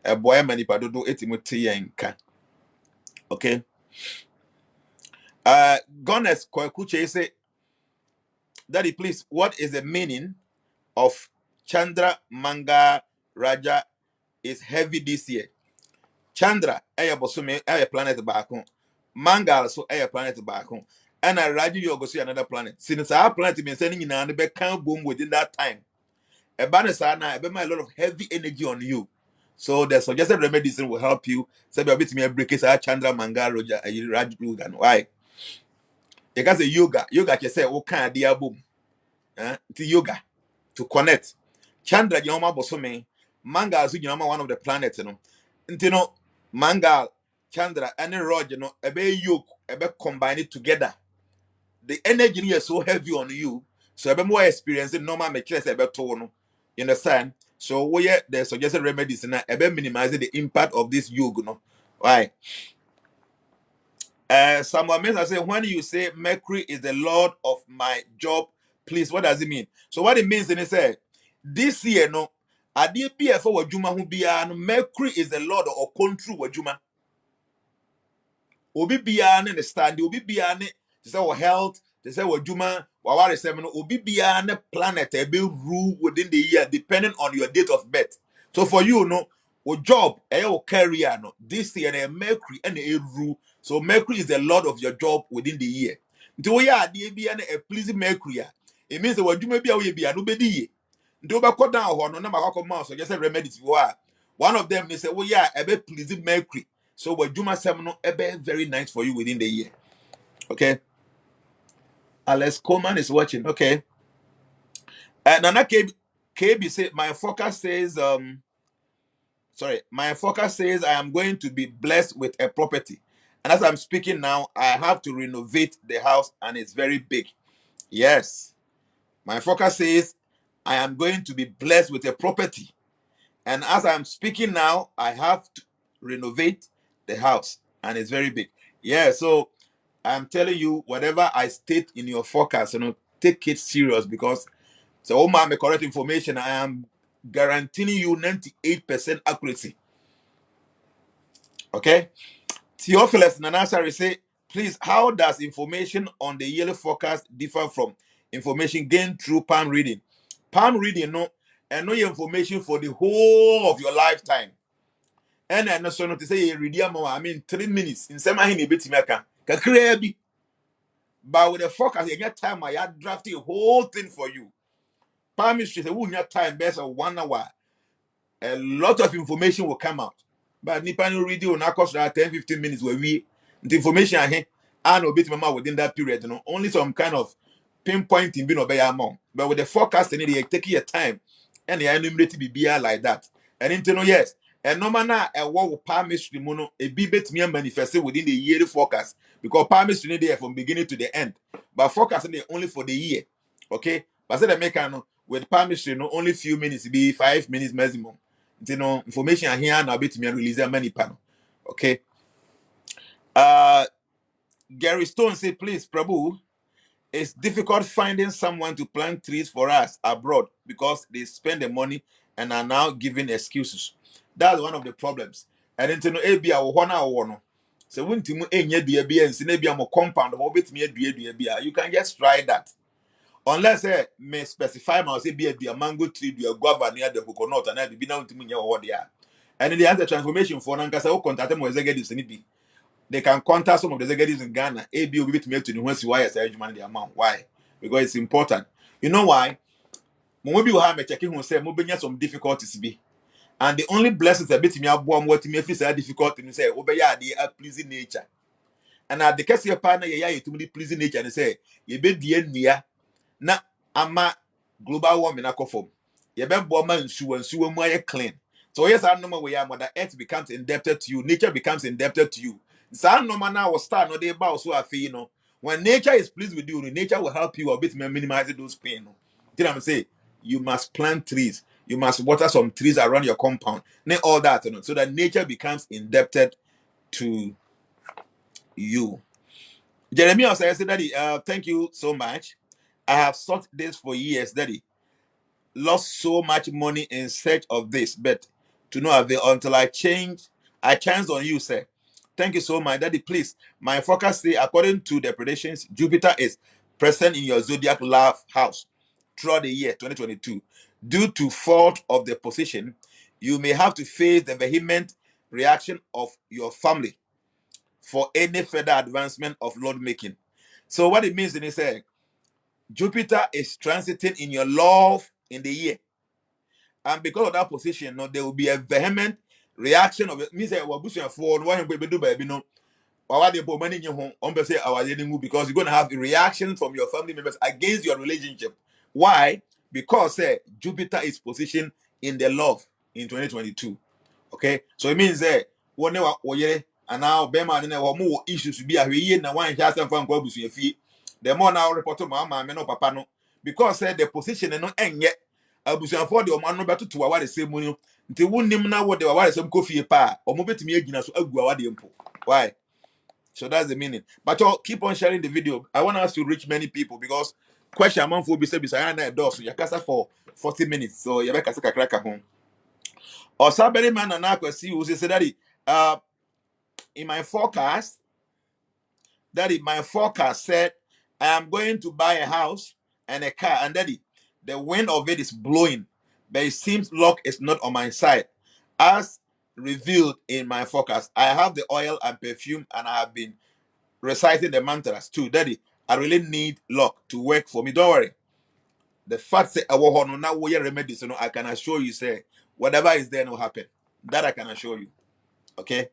A boy man if I do it. Okay. Gones Kwakuche say, Daddy, please, what is the meaning of Chandra Manga Raja is heavy this year? Chandra, bosume, planet back home. Manga also a planet back home. And I Raja you go see another planet. Since our planet been sending in and the can boom within that time. A banner I bet my lot of heavy energy on you. So the suggested remedies will help you. So a bit me a break is Chandra Manga Raja Raja. Why? You can say yoga. Yoga can say, what kind of dear boom? To yoga to connect. Chandra Yoma Bosome, Manga is one of the planets, Manga, Chandra, and Roger, a be yoke, a be combine it together. The energy is so heavy on you, so a be more experiencing normal make less a better tone. You understand? So we the suggested remedies and a be minimizing the impact of this yoke, Why? Someone may say, when you say Mercury is the Lord of my job, please, what does it mean? So what it means in it say, this year, no, adi PFO wajuma hubiya, no, Mercury is the Lord of control wajuma. Obi biya ne stand, obi biya ne, to say what health, to say wajuma, wawari semino, obi biya ne planet, be rule within the year, depending on your date of birth. So for you, no, o job, your career, no, this year, Mercury and a rule. So Mercury is the Lord of your job within the year. Nti wo ya ade bia na a pleasing Mercury a, it means that wadwuma bia wo bia no bedi ye. Nti wo be down ho no na makọ ma so just remedies wo a. One of them they say wo ya e be pleasing Mercury. So wadwuma sem no e be very nice for you within the year. Okay? Alex Coleman is watching. Okay. Nana KB say my focus says my focus says I am going to be blessed with a property. And as I'm speaking now, I have to renovate the house and it's very big. Yes. My focus says I am going to be blessed with a property. And as I'm speaking now, I have to renovate the house and it's very big. Yeah, so I'm telling you, whatever I state in your forecast, take it serious because so my correct information, I am guaranteeing you 98% accuracy. Okay? Theophilus Nanasari say, please, how does information on the yearly forecast differ from information gained through palm reading? Palm reading, no, and no information for the whole of your lifetime. And I know so not to say read I mean 3 minutes in some hini bit meka. Kakrebi. But with the forecast, you get time I had drafted a whole thing for you. Palm history say who your time best of 1 hour. A lot of information will come out. But nipa no read on cost 10-15 minutes where we the information I no bit mama within that period, only some kind of pinpointing being obey amount. But with the forecast they take your time and they enumerate be like that. And into yes. And no man a war with palm mystery mono a be bet me manifested within the yearly forecast because palm mystery there from beginning to the end. But forecasting they only for the year. Okay? But say the make with palm mystery no only few minutes be 5 minutes maximum. Information here now bit me release a many panel. Okay. Gary Stone say, please, Prabhu, it's difficult finding someone to plant trees for us abroad because they spend the money and are now giving excuses. That's one of the problems. And then to ABI or one hour. So when to and compound or bit me you can just try that. Unless may specify my say be a mango tree, be a guava near the coconut, and I be now to me or there. And in the answer transformation for Nankasa, who contact them with executives in it. They can contact some of the executives in Ghana. AB will be to me to the West why I say the amount. Why? Because it's important. You know why? When we will have a checking who say moving some difficulties be. And the only blessings a bit me up what me feel say difficult to say, obey they are pleasing nature. And at the case your partner, yeah, to me pleasing nature and say, you be the near na ama global warming akofom ye be bo ma nsuwa mu aye clean. So yes, I know where mother earth becomes indebted to you, nature becomes indebted to you. So no man now will start no dey ba so afi no. When nature is pleased with you, nature will help you a bit minimize those pain. No. Did I say you must plant trees, you must water some trees around your compound, all that, so that nature becomes indebted to you. Jeremiah says, Daddy, thank you so much. I have sought this for years, Daddy. Lost so much money in search of this, but to no avail until I chanced on you, sir. Thank you so much, Daddy. Please, my focus say, according to the predictions, Jupiter is present in your zodiac love house throughout the year 2022. Due to fault of the position, you may have to face the vehement reaction of your family for any further advancement of Lord making. So what it means is say Jupiter is transiting in your love in the year. And because of that position, there will be a vehement reaction of it. Means that we're pushing forward, why we do baby no. Or they put money in your home, say our because you're gonna have the reaction from your family members against your relationship. Why? Because Jupiter is positioned in the love in 2022. Okay, so it means that whenever and now Bema and more issues to be a year and one has some fun fee. The more now report to mama no papa no because the position and no end yet abusuan for the man no better to our same money until one name now what they were some coffee pa or move to me again so agu our impo. Why? So that's the meaning. But you keep on sharing the video. I want us to reach many people because question among for be said beside that door so you can for 40 minutes. So you better crack home. Or somebody man and I could see who said that in my forecast, Daddy, my forecast said I am going to buy a house and a car, and Daddy, the wind of it is blowing, but it seems luck is not on my side. As revealed in my forecast, I have the oil and perfume, and I have been reciting the mantras too. Daddy, I really need luck to work for me. Don't worry. The fact say I will now wear remedies, I can assure you, say whatever is there will happen. That I can assure you. Okay.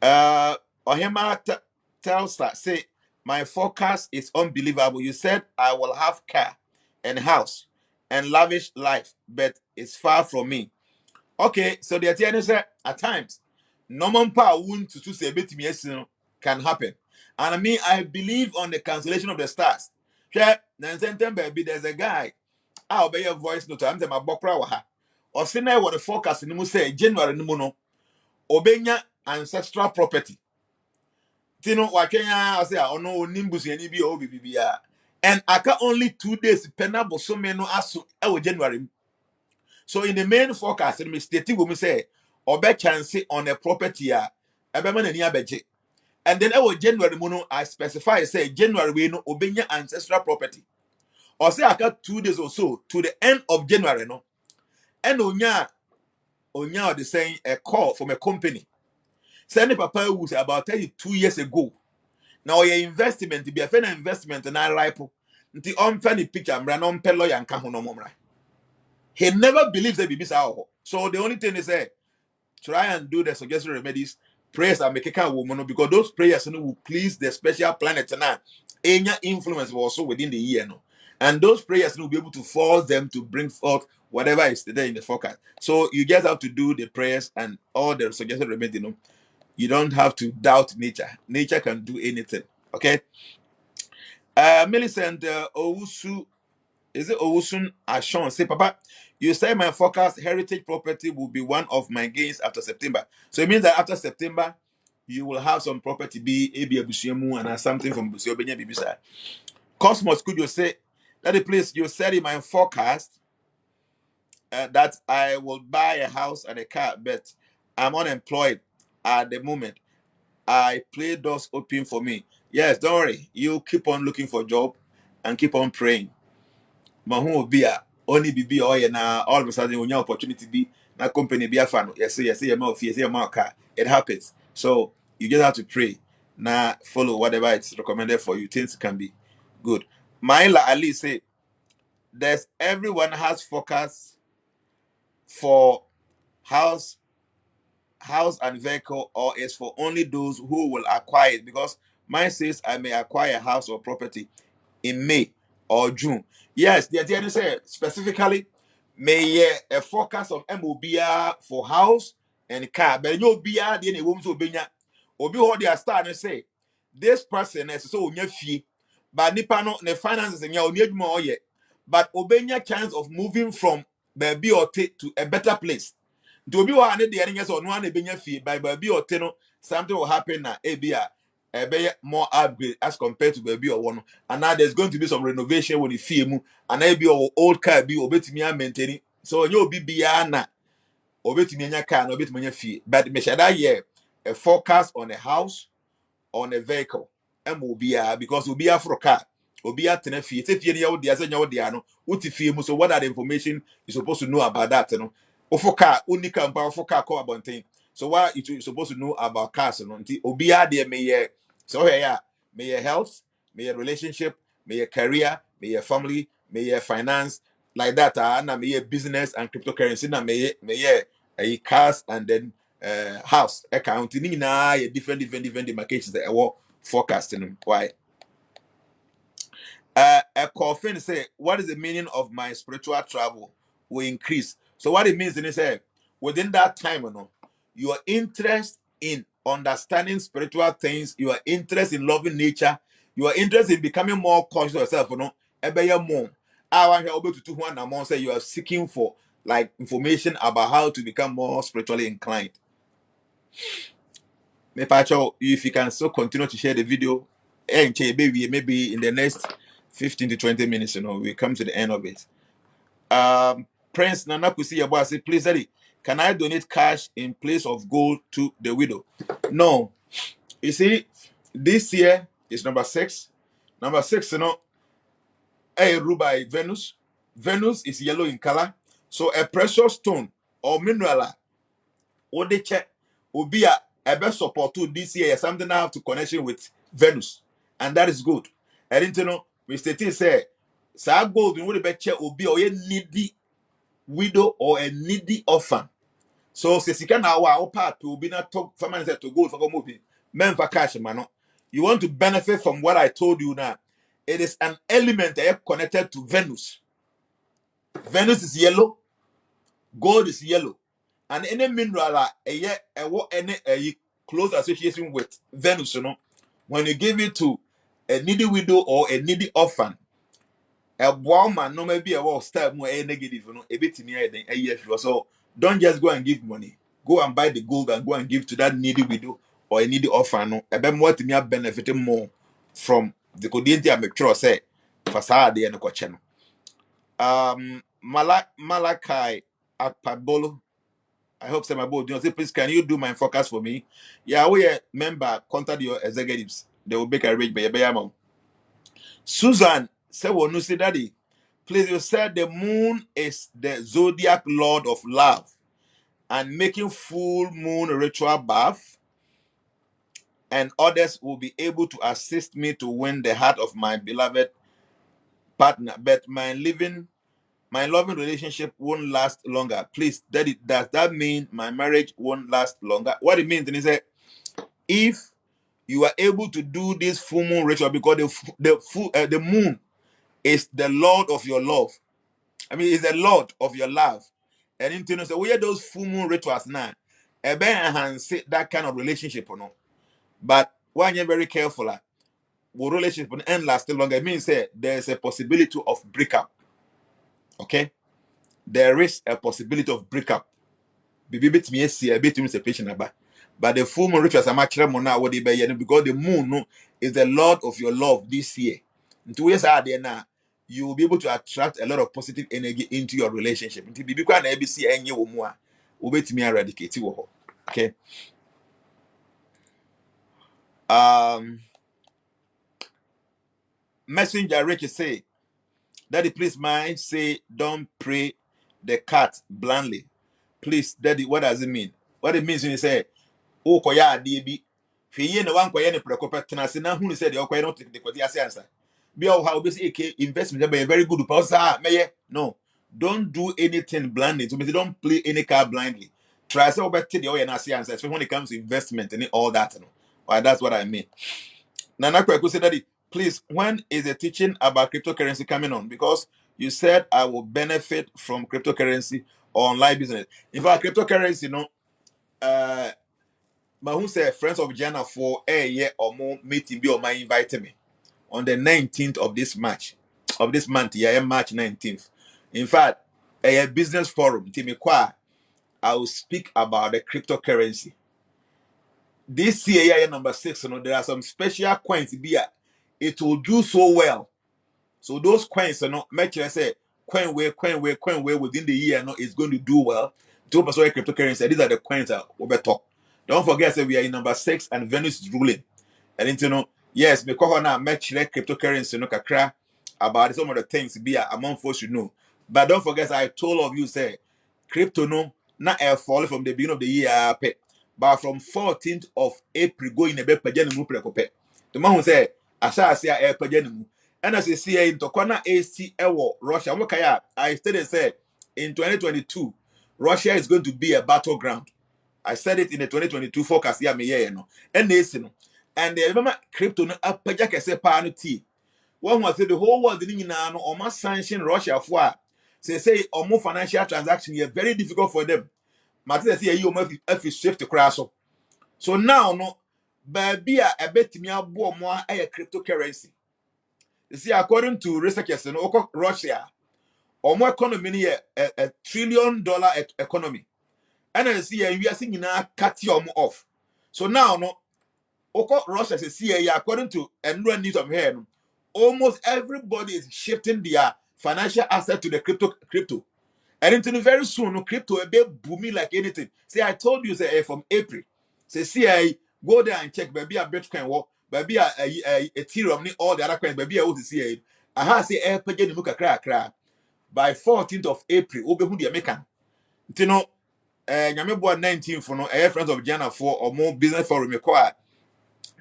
Ohema tells us, say, My forecast is unbelievable. You said I will have car and house and lavish life, but it's far from me. Okay, so the idea say at times, normal power wound to say bit me can happen. And I mean, I believe on the cancellation of the stars. Sure, then baby, there's a guy. I'll be your voice note. I'm the my bokra waha. Or say now what the forecast in say January no no. Obenya ancestral property. Tino wakenya I say ono nimbus yani bi obi bibia. And I can only 2 days pena bosome no aso e January. So in the main forecast, me stating we say obe chance on a property ebe man ani abeje. And then our January mono I specify say January we no obenya ancestral property. Or say I got 2 days or so to the end of January no. And onya the saying a call from a company. Send papa who was about 32 years ago. Now your investment be a fair investment and I ripe. Nti on funny picture mra no mpelo ya nka ho no momra. He never believes that be sao. So the only thing is try and do the suggested remedies, prayers and make a woman because those prayers will please the special planet now. Any influence also within the year, no. And those prayers will be able to force them to bring forth whatever is there in the forecast. So you just have to do the prayers and all the suggested remedies. You don't have to doubt nature. Nature can do anything. Okay. Millicent Owusu, is it Owusun Ashon? Say, Papa, you say my forecast heritage property will be one of my gains after September. So it means that after September, you will have some property be a Busiemu and something from Busiobenya Bibisa. Cosmos, could you say that the place you said in my forecast that I will buy a house and a car, but I'm unemployed at the moment. I play doors open for me. Yes, don't worry. You keep on looking for a job and keep on praying. Mahu will be a only be or na all of a sudden when your opportunity be na company be a fan. Yes, your mouth, yes, your mouth car. It happens. So you just have to pray. Now follow whatever it's recommended for you. Things can be good. Maila Ali say there's everyone has focus for house and vehicle, or is for only those who will acquire it, because mine says I may acquire a house or property in May or June. Yes, the idea is specifically may a focus of MOBR for house and car, but no BR the any woman to be obi how they are starting to say this person is so fee, but nipa no the finances and your need more yet, but obenya chance of moving from baby or to a better place. To be one the ending or one benya fee by baby or no something will happen na ABR a be more upgrade as compared to baby or one. And now there's going to be some renovation when the film and maybe your old car be obetimi maintaining. So you be biana obetimi nya car no obetimi nya fee. But me shada year a forecast on a house, on a vehicle. MOBR because we be for car. Obi atena fie. If you know the asenya wo dia no, uti fie mu, so what are the information you're supposed to know about that, no? For car, unika mpa for car call abonten. So what you supposed to know about cars no? Nti obi there may so yeah, may your health, may your relationship, may your career, may your family, may your finance like that, na may your business and cryptocurrency na may a cars and then house account ni na different demarcations that are forecasting why a coffin say what is the meaning of my spiritual travel will increase. So what it means is within that time, your interest in understanding spiritual things, your interest in loving nature, your interest in becoming more conscious of yourself, ebe ya more. I want to two one among say you are seeking for like information about how to become more spiritually inclined. Pacho, if you can still continue to share the video, and maybe in the next 15 to 20 minutes, we come to the end of it. Prince Nana Kusi Yabo say, please, Eddie, can I donate cash in place of gold to the widow? No. You see, this year is number 6. Number 6, a ruby Venus. Venus is yellow in color. So a precious stone or mineral what they check will be a best support to this year, something I have to connection with Venus, and that is good. I didn't know Mr. T say so gold in what the check will be or a needy widow or a needy orphan. So Sesika na our part to be not talk family to gold for go movie. Men for cash man. You want to benefit from what I told you now. It is an element connected to Venus. Venus is yellow, gold is yellow. And any mineral any close association with Venus, when you give it to a needy widow or a needy orphan, a woman no maybe a wall style more negative, a bit near a year. So don't just go and give money. Go and buy the gold and go and give to that needy widow or a needy orphan. No, a bit more to me benefiting more from the codiente I'm sure say facade and the question. Malachi Akpabolo. I hope some about you say, please can you do my forecast for me? Yeah, we a member contact your executives. They will make a rate by a amount. Susan said, "Well, no, say daddy. Please, you said the moon is the zodiac lord of love and making full moon ritual bath, and others will be able to assist me to win the heart of my beloved partner. But my loving relationship won't last longer. Please, daddy, does that mean my marriage won't last longer? What it means is that if you are able to do this full moon ritual because the moon is the lord of your love. I mean, is the lord of your love. And in turn, so we are those full moon rituals now. Enhance that kind of relationship, But when you're very careful, will relationship end last longer? It means there's a possibility of breakup. Okay, there is a possibility of breakup. Bibi bit me see a bit separation about. But the full moon rituals are much more now what they be because the moon is the lord of your love this year. In 2 years are there now, you will be able to attract a lot of positive energy into your relationship. Until Bibi kwa na ABC enye wo mu a obetimi eradicate wo ho. Okay. Messenger Ricky say, Daddy, please mind say don't pray the cat blandly. Please, Daddy, what does it mean? What it means when you say oh koya ade bi hweye ne wan koya ne prekope tenase na hunu said the koya no take the kwati ase answer be how be say investment be very good because meye no, don't do anything blindly. So don't play any card blindly. Try say obet the oya na ase answer, especially when it comes to investment and all that, Well, that's what I mean. Nana Kweku said, Daddy, please, when is the teaching about cryptocurrency coming on? Because you said I will benefit from cryptocurrency or online business. In fact, cryptocurrency, but who said friends of Jana for a year or more meeting be or my invite me on the 19th of this month, March 19th. In fact, a business forum, Timmy Kwa, I will speak about the cryptocurrency. This year, number 6, there are some special coins here. It will do so well. So those coins are not make sure I say coin way within the year is going to do well. 2% cryptocurrency. These are the coins that we talk. Don't forget that we are in number 6 and Venus is ruling. And yes, because now make sure cryptocurrency kakra about some of the things be among folks But don't forget I told of you say crypto not fall from the beginning of the year but from 14th of April going a bit pajanimu precope. The man who say Asha say air pajanimu. And as you see into corner AC Ewo Russia. I stated say in 2022 Russia is going to be a battleground. I said it in the 2022 forecast and they and remember crypto no apaja kese pa no ti one was say the whole world ni nyina no o ma sanction Russia for a say omo financial transaction is very difficult for them matter say you o fi shift crash so now no baby a ebetimi abo omo a cryptocurrency you see according to researchers no Russia omo economy ni a $1 trillion economy and I see we are seeing na cut omo off so now no Russia says CIA according to Enron News of here, almost everybody is shifting their financial asset to the crypto. And until very soon, crypto will be booming like anything. See, I told you say from April. Say CIA go there and check baby a Bitcoin walk, baby a Ethereum, all the other coins, baby a CIA. I have say page the muka cra by 14th of April, obe who the American. You know, nyame boa 19 for no friends of Jana for or more business forum required.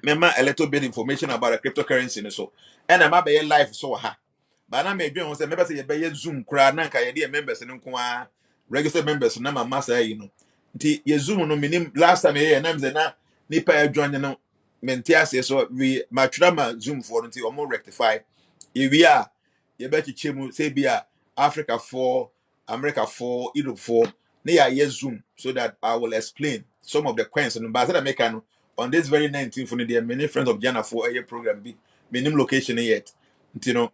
Remember a little bit information about a cryptocurrency so and I'm about life so ha but I may be say maybe say you Zoom crowd na ka ye members no kwa registered members na ma massa nti ye Zoom no minim last time ye na mze na nipa join no Mentias, so we matrama Zoom for until or more rectify. If we are, you bet you chemu say be Africa 4, America 4, Europe 4. Near yes Zoom so that I will explain some of the questions. And by make on this very 19th, for the many friends of Jana for a program be minimum location yet. You know,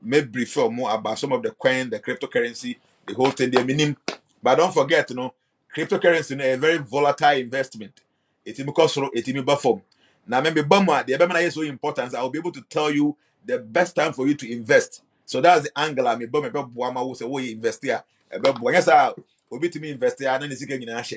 me brief more about some of the coin, the cryptocurrency, the whole thing, the minimum. But don't forget, cryptocurrency is a very volatile investment. It's because it's in form. Now, maybe Bama, the Bama is so important. I will be able to tell you the best time for you to invest. So that's the angle. I mean, Bama will say, "Oh, invest here." Yes, I will be to me invest here. And then it's again in Ashe.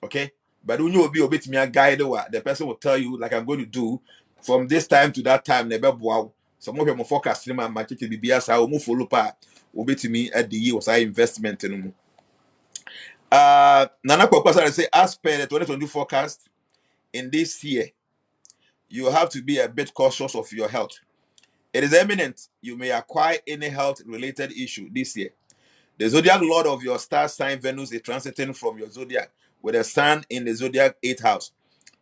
Okay, but when you will be to me a guide, the person will tell you, like I'm going to do from this time to that time. Never wow. Some of them forecast my market to be BS. I will move follow pa. Will be to me at the year was I investment in. Nana Kwakwa say, as per the 2020 forecast in this year, you have to be a bit cautious of your health. It is eminent you may acquire any health-related issue this year. The zodiac lord of your star sign Venus is transiting from your zodiac with the sun in the zodiac 8th house.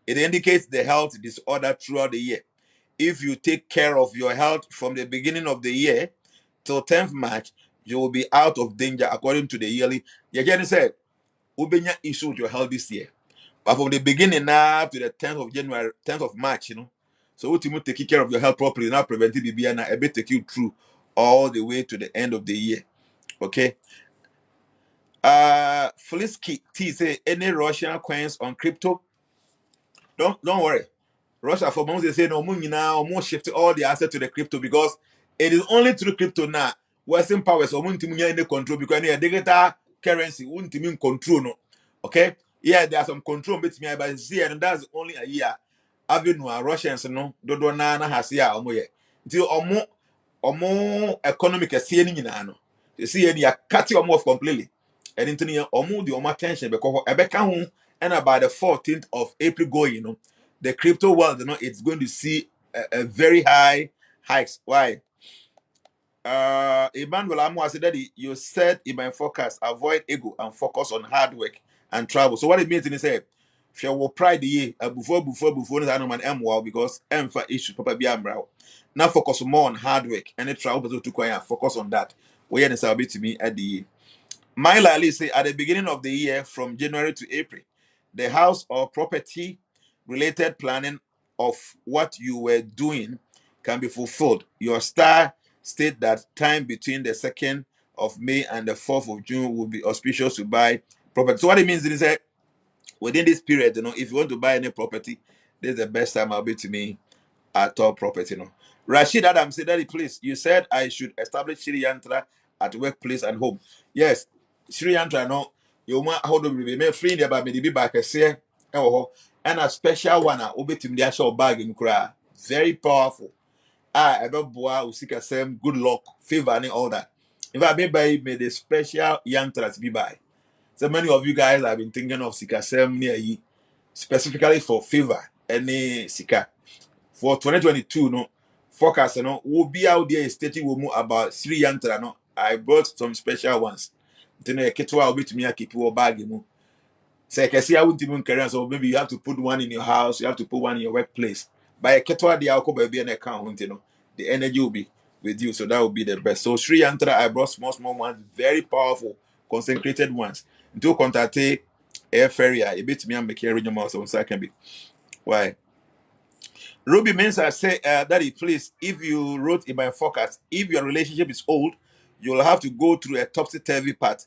It indicates the health disorder throughout the year. If you take care of your health from the beginning of the year till 10th March, you will be out of danger according to the yearly. Yagani said, Ubenya issue with your health this year. But from the beginning now to the 10th of January, 10th of March, So what you take care of your health properly, now preventive BBN, a bit take you through all the way to the end of the year. Okay. Felicity T say any Russian coins on crypto? Don't worry. Russia for months they say no money now, almost shift all the assets to the crypto because it is only through crypto now. Western powers or any control because any digital currency won't mean control no. Okay? Yeah, there's some control bit me but see and that's only a year. Avenue Russians no do na has ya omoye. Until omo economic see any no. You see any cut you off completely. And into omo the omo attention because ebeka ho and about the 14th of April going, the crypto world, it's going to see a very high hikes. Why? Emmanuel Amo said that you said in my forecast, avoid ego and focus on hard work and travel. So what it means is say, if you will pride the year before I know man because for issue papa be ambrao. Now focus more on hard work and the travel but to focus on that. We are the to me at the year. Myla Ali say at the beginning of the year, from January to April, the house or property related planning of what you were doing can be fulfilled. Your star state that time between the 2nd of May and the 4th of June will be auspicious to buy property. So what it means is that within this period, if you want to buy any property, this is the best time I'll be to me at all property. Rashid Adam said, Daddy, please, you said I should establish Shri Yantra at workplace and home. Yes, Shri Yantra, no, you want hold on, me free there, but me be back a say, and a special one, obey to me, show bag in cry. Very powerful. I don't boy who seek a same good luck, favor, and all that. If I be by me, the special Yantras be by. So many of you guys have been thinking of Sika Sem near ye, specifically for favor, any Sika for 2022 forecast will be out there stating more about Sri Yantra I brought some special ones then a ketwa will be to me a keep your bag say I see I won't even carry so maybe you have to put one in your house, you have to put one in your workplace by a ketwa the alcohol baby an account the energy will be with you, so that will be the best. So Sri Yantra I brought small ones, very powerful concentrated ones do contact air ferry a bit me and make a regional so I can be why Ruby Mensah say, Daddy, please, if you wrote in my forecast, if your relationship is old, you'll have to go through a topsy-turvy part.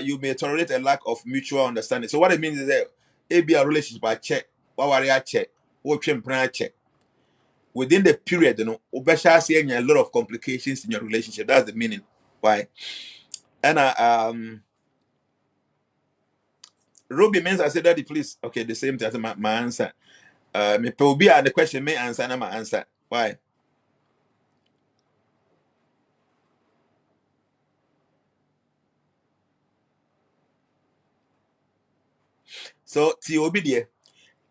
You may tolerate a lack of mutual understanding. So what it means is that it be a relationship I check, what I check, what check. Within the period, Obesha seeing a lot of complications in your relationship. That's the meaning. Why? And Ruby Mensah said, Daddy, please. Okay, the same thing as my answer. Me will be the question may answer and my answer. Why? So T.O.B. there.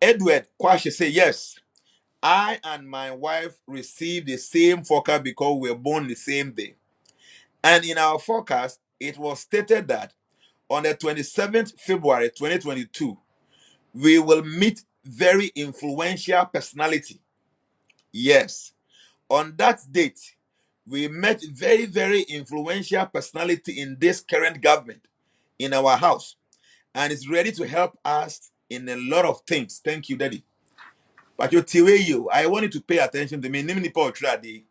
Edward Kwashe say, yes, I and my wife received the same forecast because we were born the same day. And in our forecast, it was stated that on the 27th February 2022, we will meet very influential personality. Yes. On that date, we met very, very influential personality in this current government in our house, and is ready to help us in a lot of things. Thank you, Daddy. But you, I want you to pay attention to me. Nimini Paul Tradi.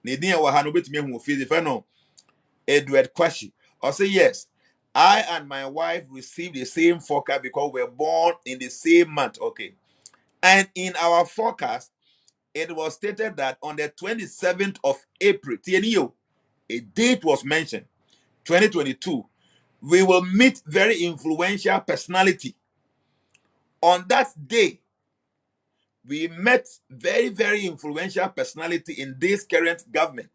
Nidia Wahano bit me who feels if I know Edward Kwashi. Or say yes. I and my wife received the same forecast because we were born in the same month. Okay. And in our forecast, it was stated that on the 27th of April, TNU, a date was mentioned, 2022, we will meet very influential personality. On that day, we met very, very influential personality in this current government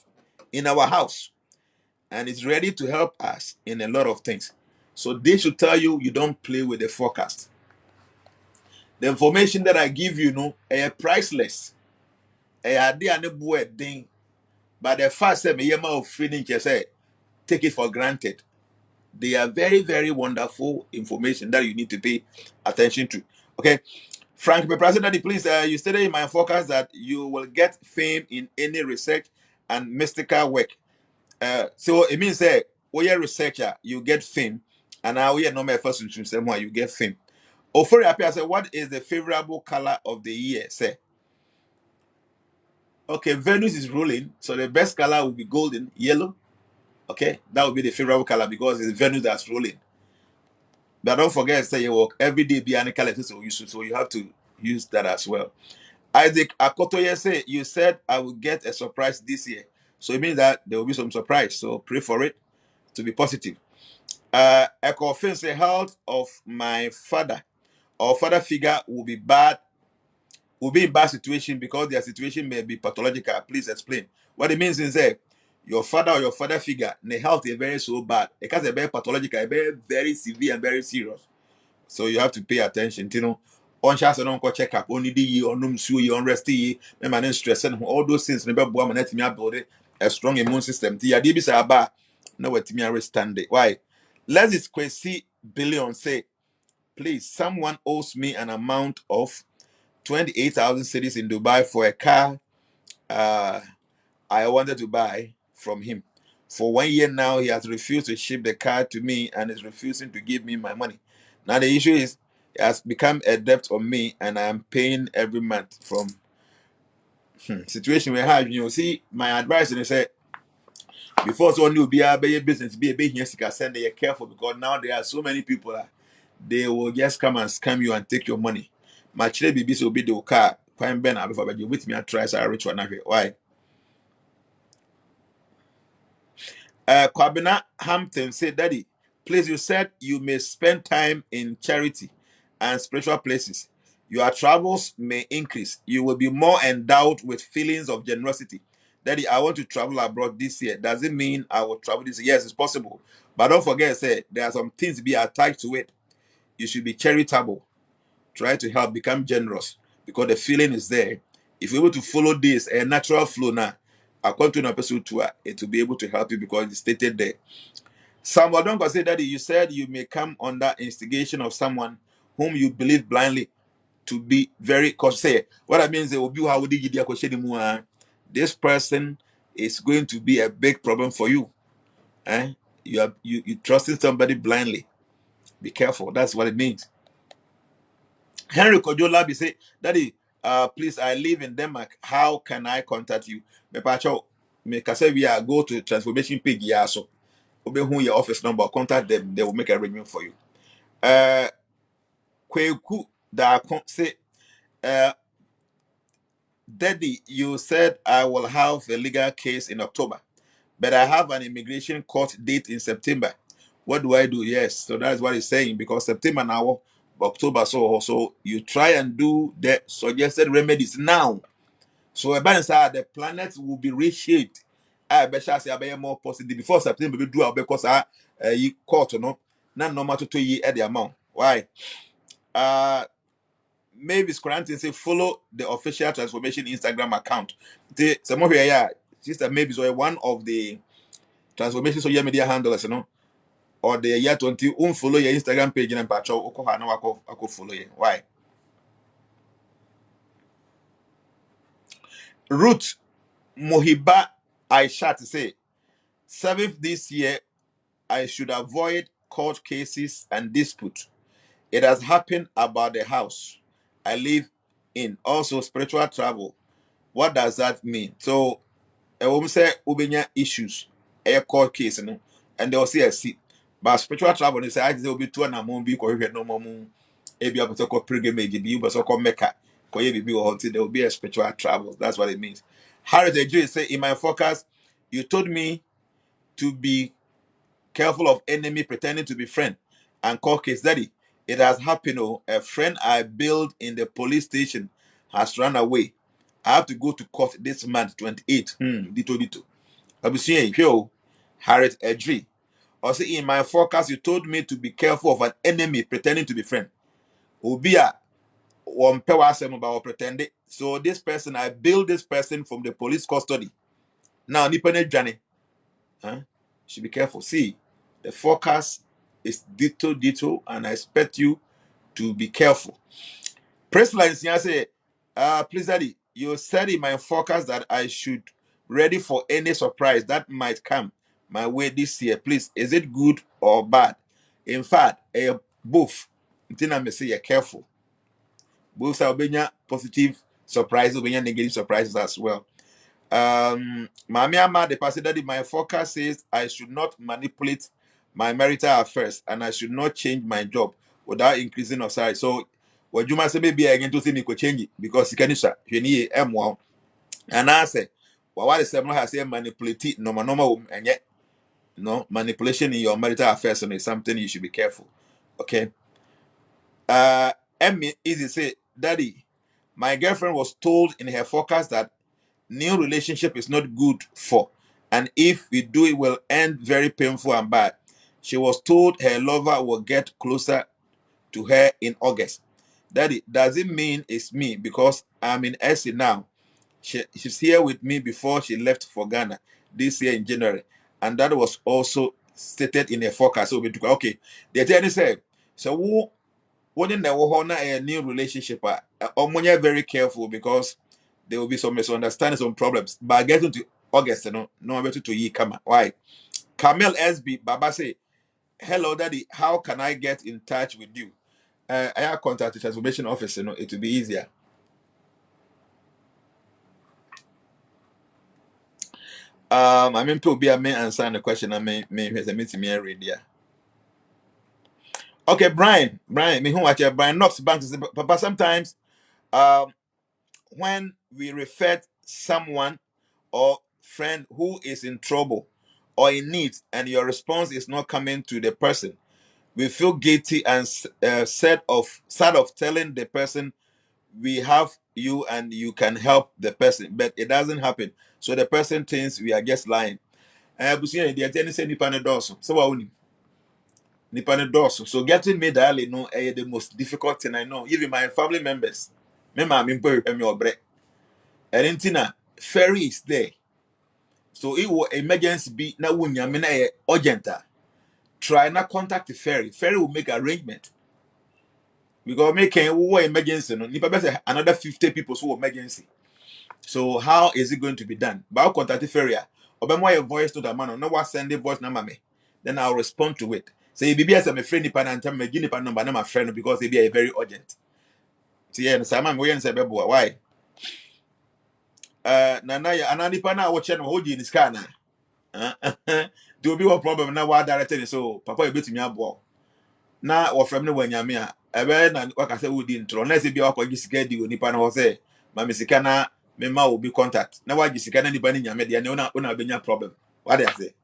in our house, and is ready to help us in a lot of things. So they should tell you you don't play with the forecast. The information that I give you, priceless. But the first time of feeling say take it for granted. They are very, very wonderful information that you need to pay attention to. Okay. Frank, the president, please, you stated in my forecast that you will get fame in any research and mystical work. So it means that when you're a researcher, you get fame, and now we are not my first instance, you get fame. Ofori Apia said, what is the favorable color of the year? Say, okay, Venus is ruling, so the best color will be golden, yellow. Okay, that would be the favorable color because it's Venus that's ruling. But don't forget, say you work every day be any color, so you have to use that as well. Isaac Akotoye say, you said I will get a surprise this year. So it means that there will be some surprise. So pray for it to be positive. Echo Finn say, health of my father or father figure will be in bad situation because their situation may be pathological. Please explain. What it means is that your father or your father figure, the health is very so bad. It can be very pathological, very severe and very serious. So you have to pay attention, on chance and on check up, only the year on on rest ye, man stress and all those things never bomb and let me build a strong immune system. The idea is about no what me understand it. Why? Let's this Kwesi Billion say, please, someone owes me an amount of 28,000 cities in Dubai for a car I wanted to buy from him. For 1 year now, he has refused to ship the car to me and is refusing to give me my money. Now the issue is, it has become a debt on me, and I am paying every month from situation we have. See, my advice is say before so new be a business, be a big here, send they are careful because now there are so many people that they will just come and scam you and take your money. My children be so be the car. Quite Ben before you with me and try so I reach one. Why? Kwabena Hampton said, Daddy, please, you said you may spend time in charity and spiritual places. Your travels may increase. You will be more endowed with feelings of generosity. Daddy, I want to travel abroad this year. Does it mean I will travel this year? Yes, it's possible. But don't forget, say there are some things to be attached to it. You should be charitable. Try to help, become generous because the feeling is there. If you're able to follow this, a natural flow now, according to an episode tour, it will be able to help you because it's stated there. Samuel Donko said, Daddy, you said you may come under instigation of someone whom you believe blindly to be very cautious. What I mean is, this person is going to be a big problem for you. You trusting somebody blindly. Be careful. That's what it means. Henry Kojola be say, Daddy, please, I live in Denmark. How can I contact you? Me pacho, me kase we are go to transformation page ya so. Obe who your office number, contact them. They will make arrangement for you. Kweku da say, Daddy, you said I will have a legal case in October, but I have an immigration court date in September. What do I do? Yes, so that's what he's saying because September now, October, so you try and do the suggested remedies now. So about the planet will be reshaped. I bet I say I be more positive before September we do our because you court no normal to ye at the amount. Why? Maybe Scranton say follow the official transformation Instagram account. Some of here, sister maybe so one of the transformation social media handlers, or the year 20 follow your Instagram page and patch I could follow you. Why? Ruth Mohiba Aisha to say, 7th this year, I should avoid court cases and dispute. It has happened about the house I live in. Also, spiritual travel. What does that mean? So, a woman say, Ubenya issues, a court case, no, and they'll say a seat. But spiritual travel, they say, I will be two and a moon, be correct, no more moon. Ebi abato ko pilgrimage bi ubaso ko Mecca ko ye bibi wo there will be a spiritual travel. That's what it means. Harriet Ejiri say, in my focus, you told me to be careful of enemy pretending to be friend and call case daddy. It has happened. Oh, a friend I built in the police station has run away. I have to go to court this month, 28. Dito dito. Abusiye yo, Harriet Ejiri. Also, in my forecast, you told me to be careful of an enemy pretending to be friend. Obia one power about pretending. So this person, I built this person from the police custody. Now, Nipane Johnny. Huh? Should be careful. See, the forecast is dito, and I expect you to be careful. Press lines here say, please, Daddy, you said in my forecast that I should ready for any surprise that might come my way this year. Please, is it good or bad? In fact, both. Until I say you're careful. Both are positive surprises, negative surprises as well. Mami Ama, the pastor that in my forecast says I should not manipulate my marital affairs and I should not change my job without increasing of salary. So what you must say maybe again to see me could change it because you can use M1 and I say well what is seven has say manipulate normal and yet no manipulation in your marital affairs and is something you should be careful. Okay. Emmy easy say, Daddy, my girlfriend was told in her forecast that new relationship is not good for, and if we do it will end very painful and bad. She was told her lover will get closer to her in August. Daddy, does it mean it's me because I'm in SC now? She's here with me before she left for Ghana this year in January, and that was also stated in her forecast. So we took okay. The attorney said, so who when in a new relationship, very careful because there will be some misunderstandings, some problems. But getting to August, no better to ye come. Why? Camille SB Baba say, hello, Daddy. How can I get in touch with you? I have contact the transformation office. It will be easier. I mean, to be a man answer the question. I may has a meeting me already. Okay, Brian, me who watch Brian Knox Bank. Papa, sometimes, when we refer someone or friend who is in trouble or in need and your response is not coming to the person, we feel guilty and sad of telling the person we have you and you can help the person, but it doesn't happen, so the person thinks we are just lying. Busia, the attorney said nipa ne dɔɔso. So what nipa ne dɔɔso. So getting me dial no the most difficult thing I know. Even my family members, me ma me mpo me obre. Erentina ferry is there. So it will emergency be na wunya me na urgent. Try not contact the ferry. Ferry will make arrangement. Because making emergency no nipa say another 50 people who emergency. So how is it going to be done? But I'll contact the ferry. Obama your voice to the man. No what send the voice number me. Then I'll respond to it. Say so, BBS I'm a friend nipa and tell me nipa number na my friend because it be a very urgent. So yeah, so I'm going to say why? Nana ya ananipa na watch no hold in this car na. There will be one problem now. What directed so papa you bet me abo. Na wo from ne wanyame a ebe na wakase wodi ntro na se bia wakọ gisika di onipa na ho se ma mesika na me ma obi contact na wa gisika na nipa ni nyame de na una benya problem what dey say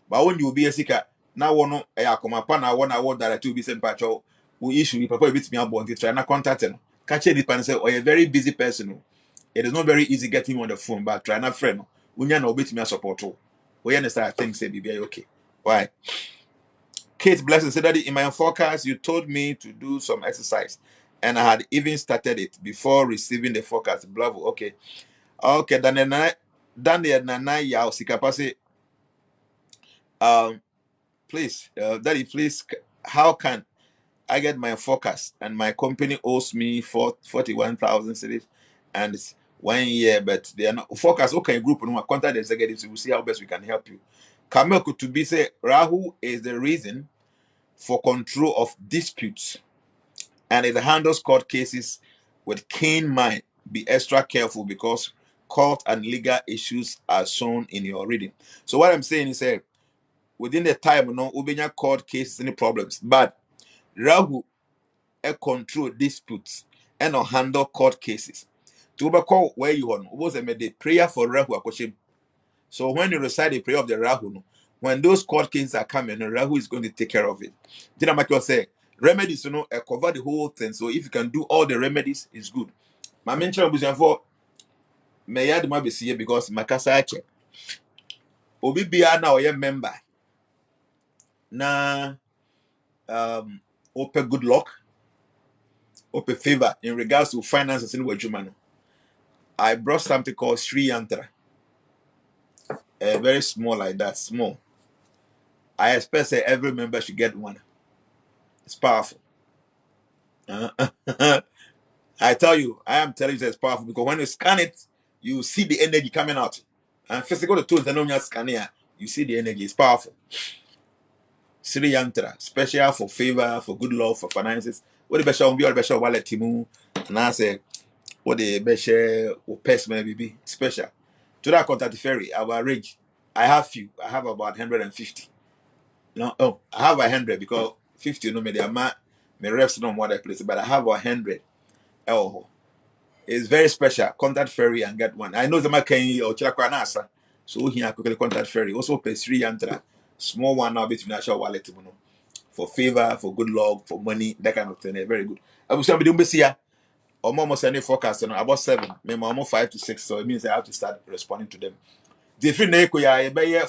ba woni obi esika na wo no akoma pa na wo direct obi se mpacho wo issue ni papa ebitimi abo nti try na contact no ka che nipa na say oh a very busy person no. It is not very easy getting him on the phone but try na friend no unya na obetimi support wo we understand I think say be okay why. Kate Blessing said that in my forecast, you told me to do some exercise, and I had even started it before receiving the forecast. Bravo. Okay. Okay. Daniel Nana Yao Sikapase. Please, Daddy, please, how can I get my forecast? And my company owes me 41,000 cities, and 1 year, but they are not focus. Okay, group no contact the executives. We will see how best we can help you. Kamel could to be say Rahu is the reason for control of disputes, and it handles court cases with keen mind. Be extra careful because court and legal issues are shown in your reading. So what I'm saying is, within the time, no, ubenya court cases, any problems, but Rahu control disputes and handle court cases. To call where you on was a prayer for Rahu akoshim. So when you recite the prayer of the Rahu, no, when those court cases are coming, Rahu is going to take care of it. Did I make you say remedies? Cover the whole thing. So if you can do all the remedies, it's good. My mention was for may I be see because Makasa check. Obi bia na oye member na open good luck, open favor in regards to finances in Wajumano. I brought something called Sri Yantra. Very small like that, small. I expect say every member should get one. It's powerful. I tell you, I am telling you it's powerful because when you scan it, you see the energy coming out. And physical tools, they don't just scan here. You see the energy, it's powerful. Sri Yantra, special for favor, for good luck, for finances. What the best will be all the best wallet timu. And I say, what the best or pest maybe special. To that contact ferry, our range. I have few. I have about 150. No, oh, I have 100 because 50 no me they are my reps no more that place, but I have 100. Oh, it's very special. Contact ferry and get one. I know the Macan or Chakwanasa, so here I could contact ferry. Also pay 300. Small one now between our wallet for favor, for good luck, for money, that kind of thing. Very good. I will somebody be here or almost any forecast about 7, maybe almost 5 to 6. So it means I have to start responding to them. Different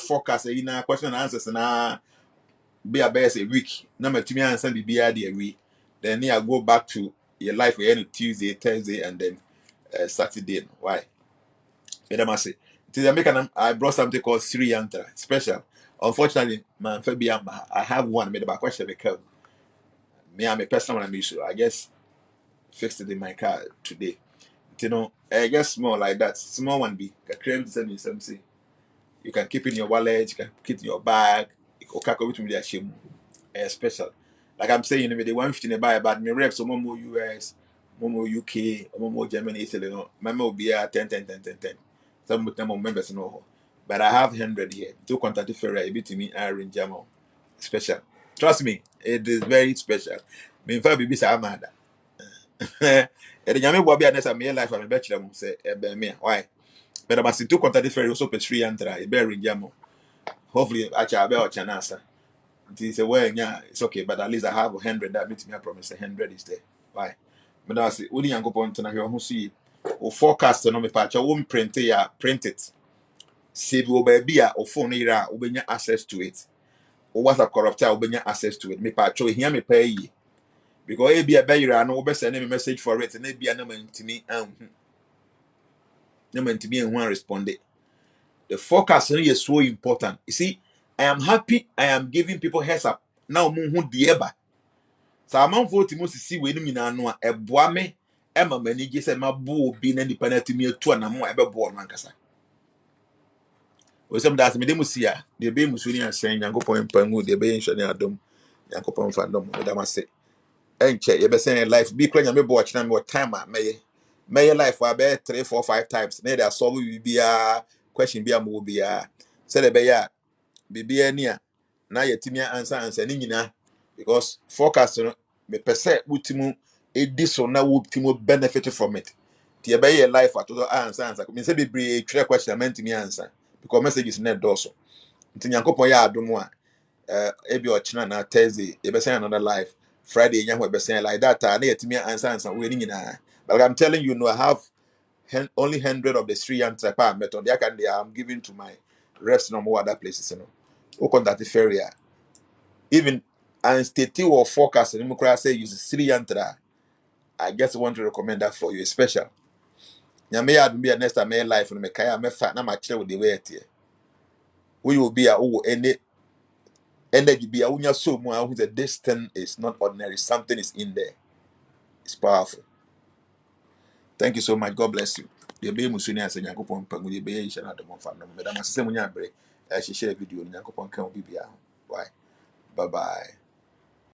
forecast in a question and answers and be a best a week. Number to me and send be a week. Then I go back to your life any Tuesday, Thursday, and then Saturday. Why? I must say. Today I brought something called Sri Yantra special. Unfortunately, man, I have one made about question because me I'm a person I'm used to. I just fixed it in my car today. I guess small like that. Small one be can something. You can keep in your wallet, you can keep in your bag, you can carry with me their shame. Special. Like I'm saying, the 150 in the buy, but me reps so more US, more UK, more Germany, Italy, no. My will be 10, 10, 10, 10, 10. Some of them members know. But I have 100 here. To contact the ferry, bit to me, Irene Jamo. Special. Trust me, it is very special. Me in fact, be sa amada. The Yami Bobby and a mere life, I'm a bachelor, say, me. Why? But I must to contact the ferry also pay 3 and try, bearing Jamo. Hopefully, I shall be a chanasa. It's a way, yeah, it's okay, but at least I have 100. That means me, I promise 100 is there. Why? But that's it. Only go point to who see or forecast no me patch. I won't print it, print it. Save you baby or phone era, obey access to it. Or what a corrupter, obey access to it. Me patch, hear me pay ye. Because it be a baby, I know best send me message for it, and it be a number to me, number to me, and one responded. The forecast is so important. You see, I am happy I am giving people heads up. Now, who the so amanfo ti mo sisi we ni nyina no a eboa me e ma mani gye se mabu obi na nipa na timi atu anamo e bebo no ankasa o sem das me de musia de be musuni asen yankopon mpangu de be nhwene adom yankopon fandom me da mase enche ye be sen life bi kra nya me bo china me time a meye life wa be 3 4 5 times na dey solve bi bia question bia mo bia se de be ya bibia ni a na yetimi answer ni nyina because forecast no me pese utimu edi so na utimu benefit from it tie be your life at all answer me say be three question meant me answer because messages net also nti nyankopon ya adom a ebi ochina na Thursday e be say another life Friday nya ho be say like that na yetimi answer we ni nyina but I'm telling you no I have only 100 of the 300 per method they can I'm giving to my rest no more other places you know who contact the ferry even and state or forecast and you say use 300 I just want to recommend that for you special nyame ya be a next time life no me kaya me fa na ma kire with the way it we will be a any energy be a unya so mu who the distance is not ordinary something is in there it's powerful. Thank you so much. God bless you. deɛ ɛbɛyɛ mu so ne asɛ nyankopɔn mpa mu deɛ ɛbɛyɛ yi hyɛ no adom ɔmfa no meda mo ase sɛ monya berɛ ɛhyehyɛ video no nyankopɔn ka wo bibia ho. Bye bye.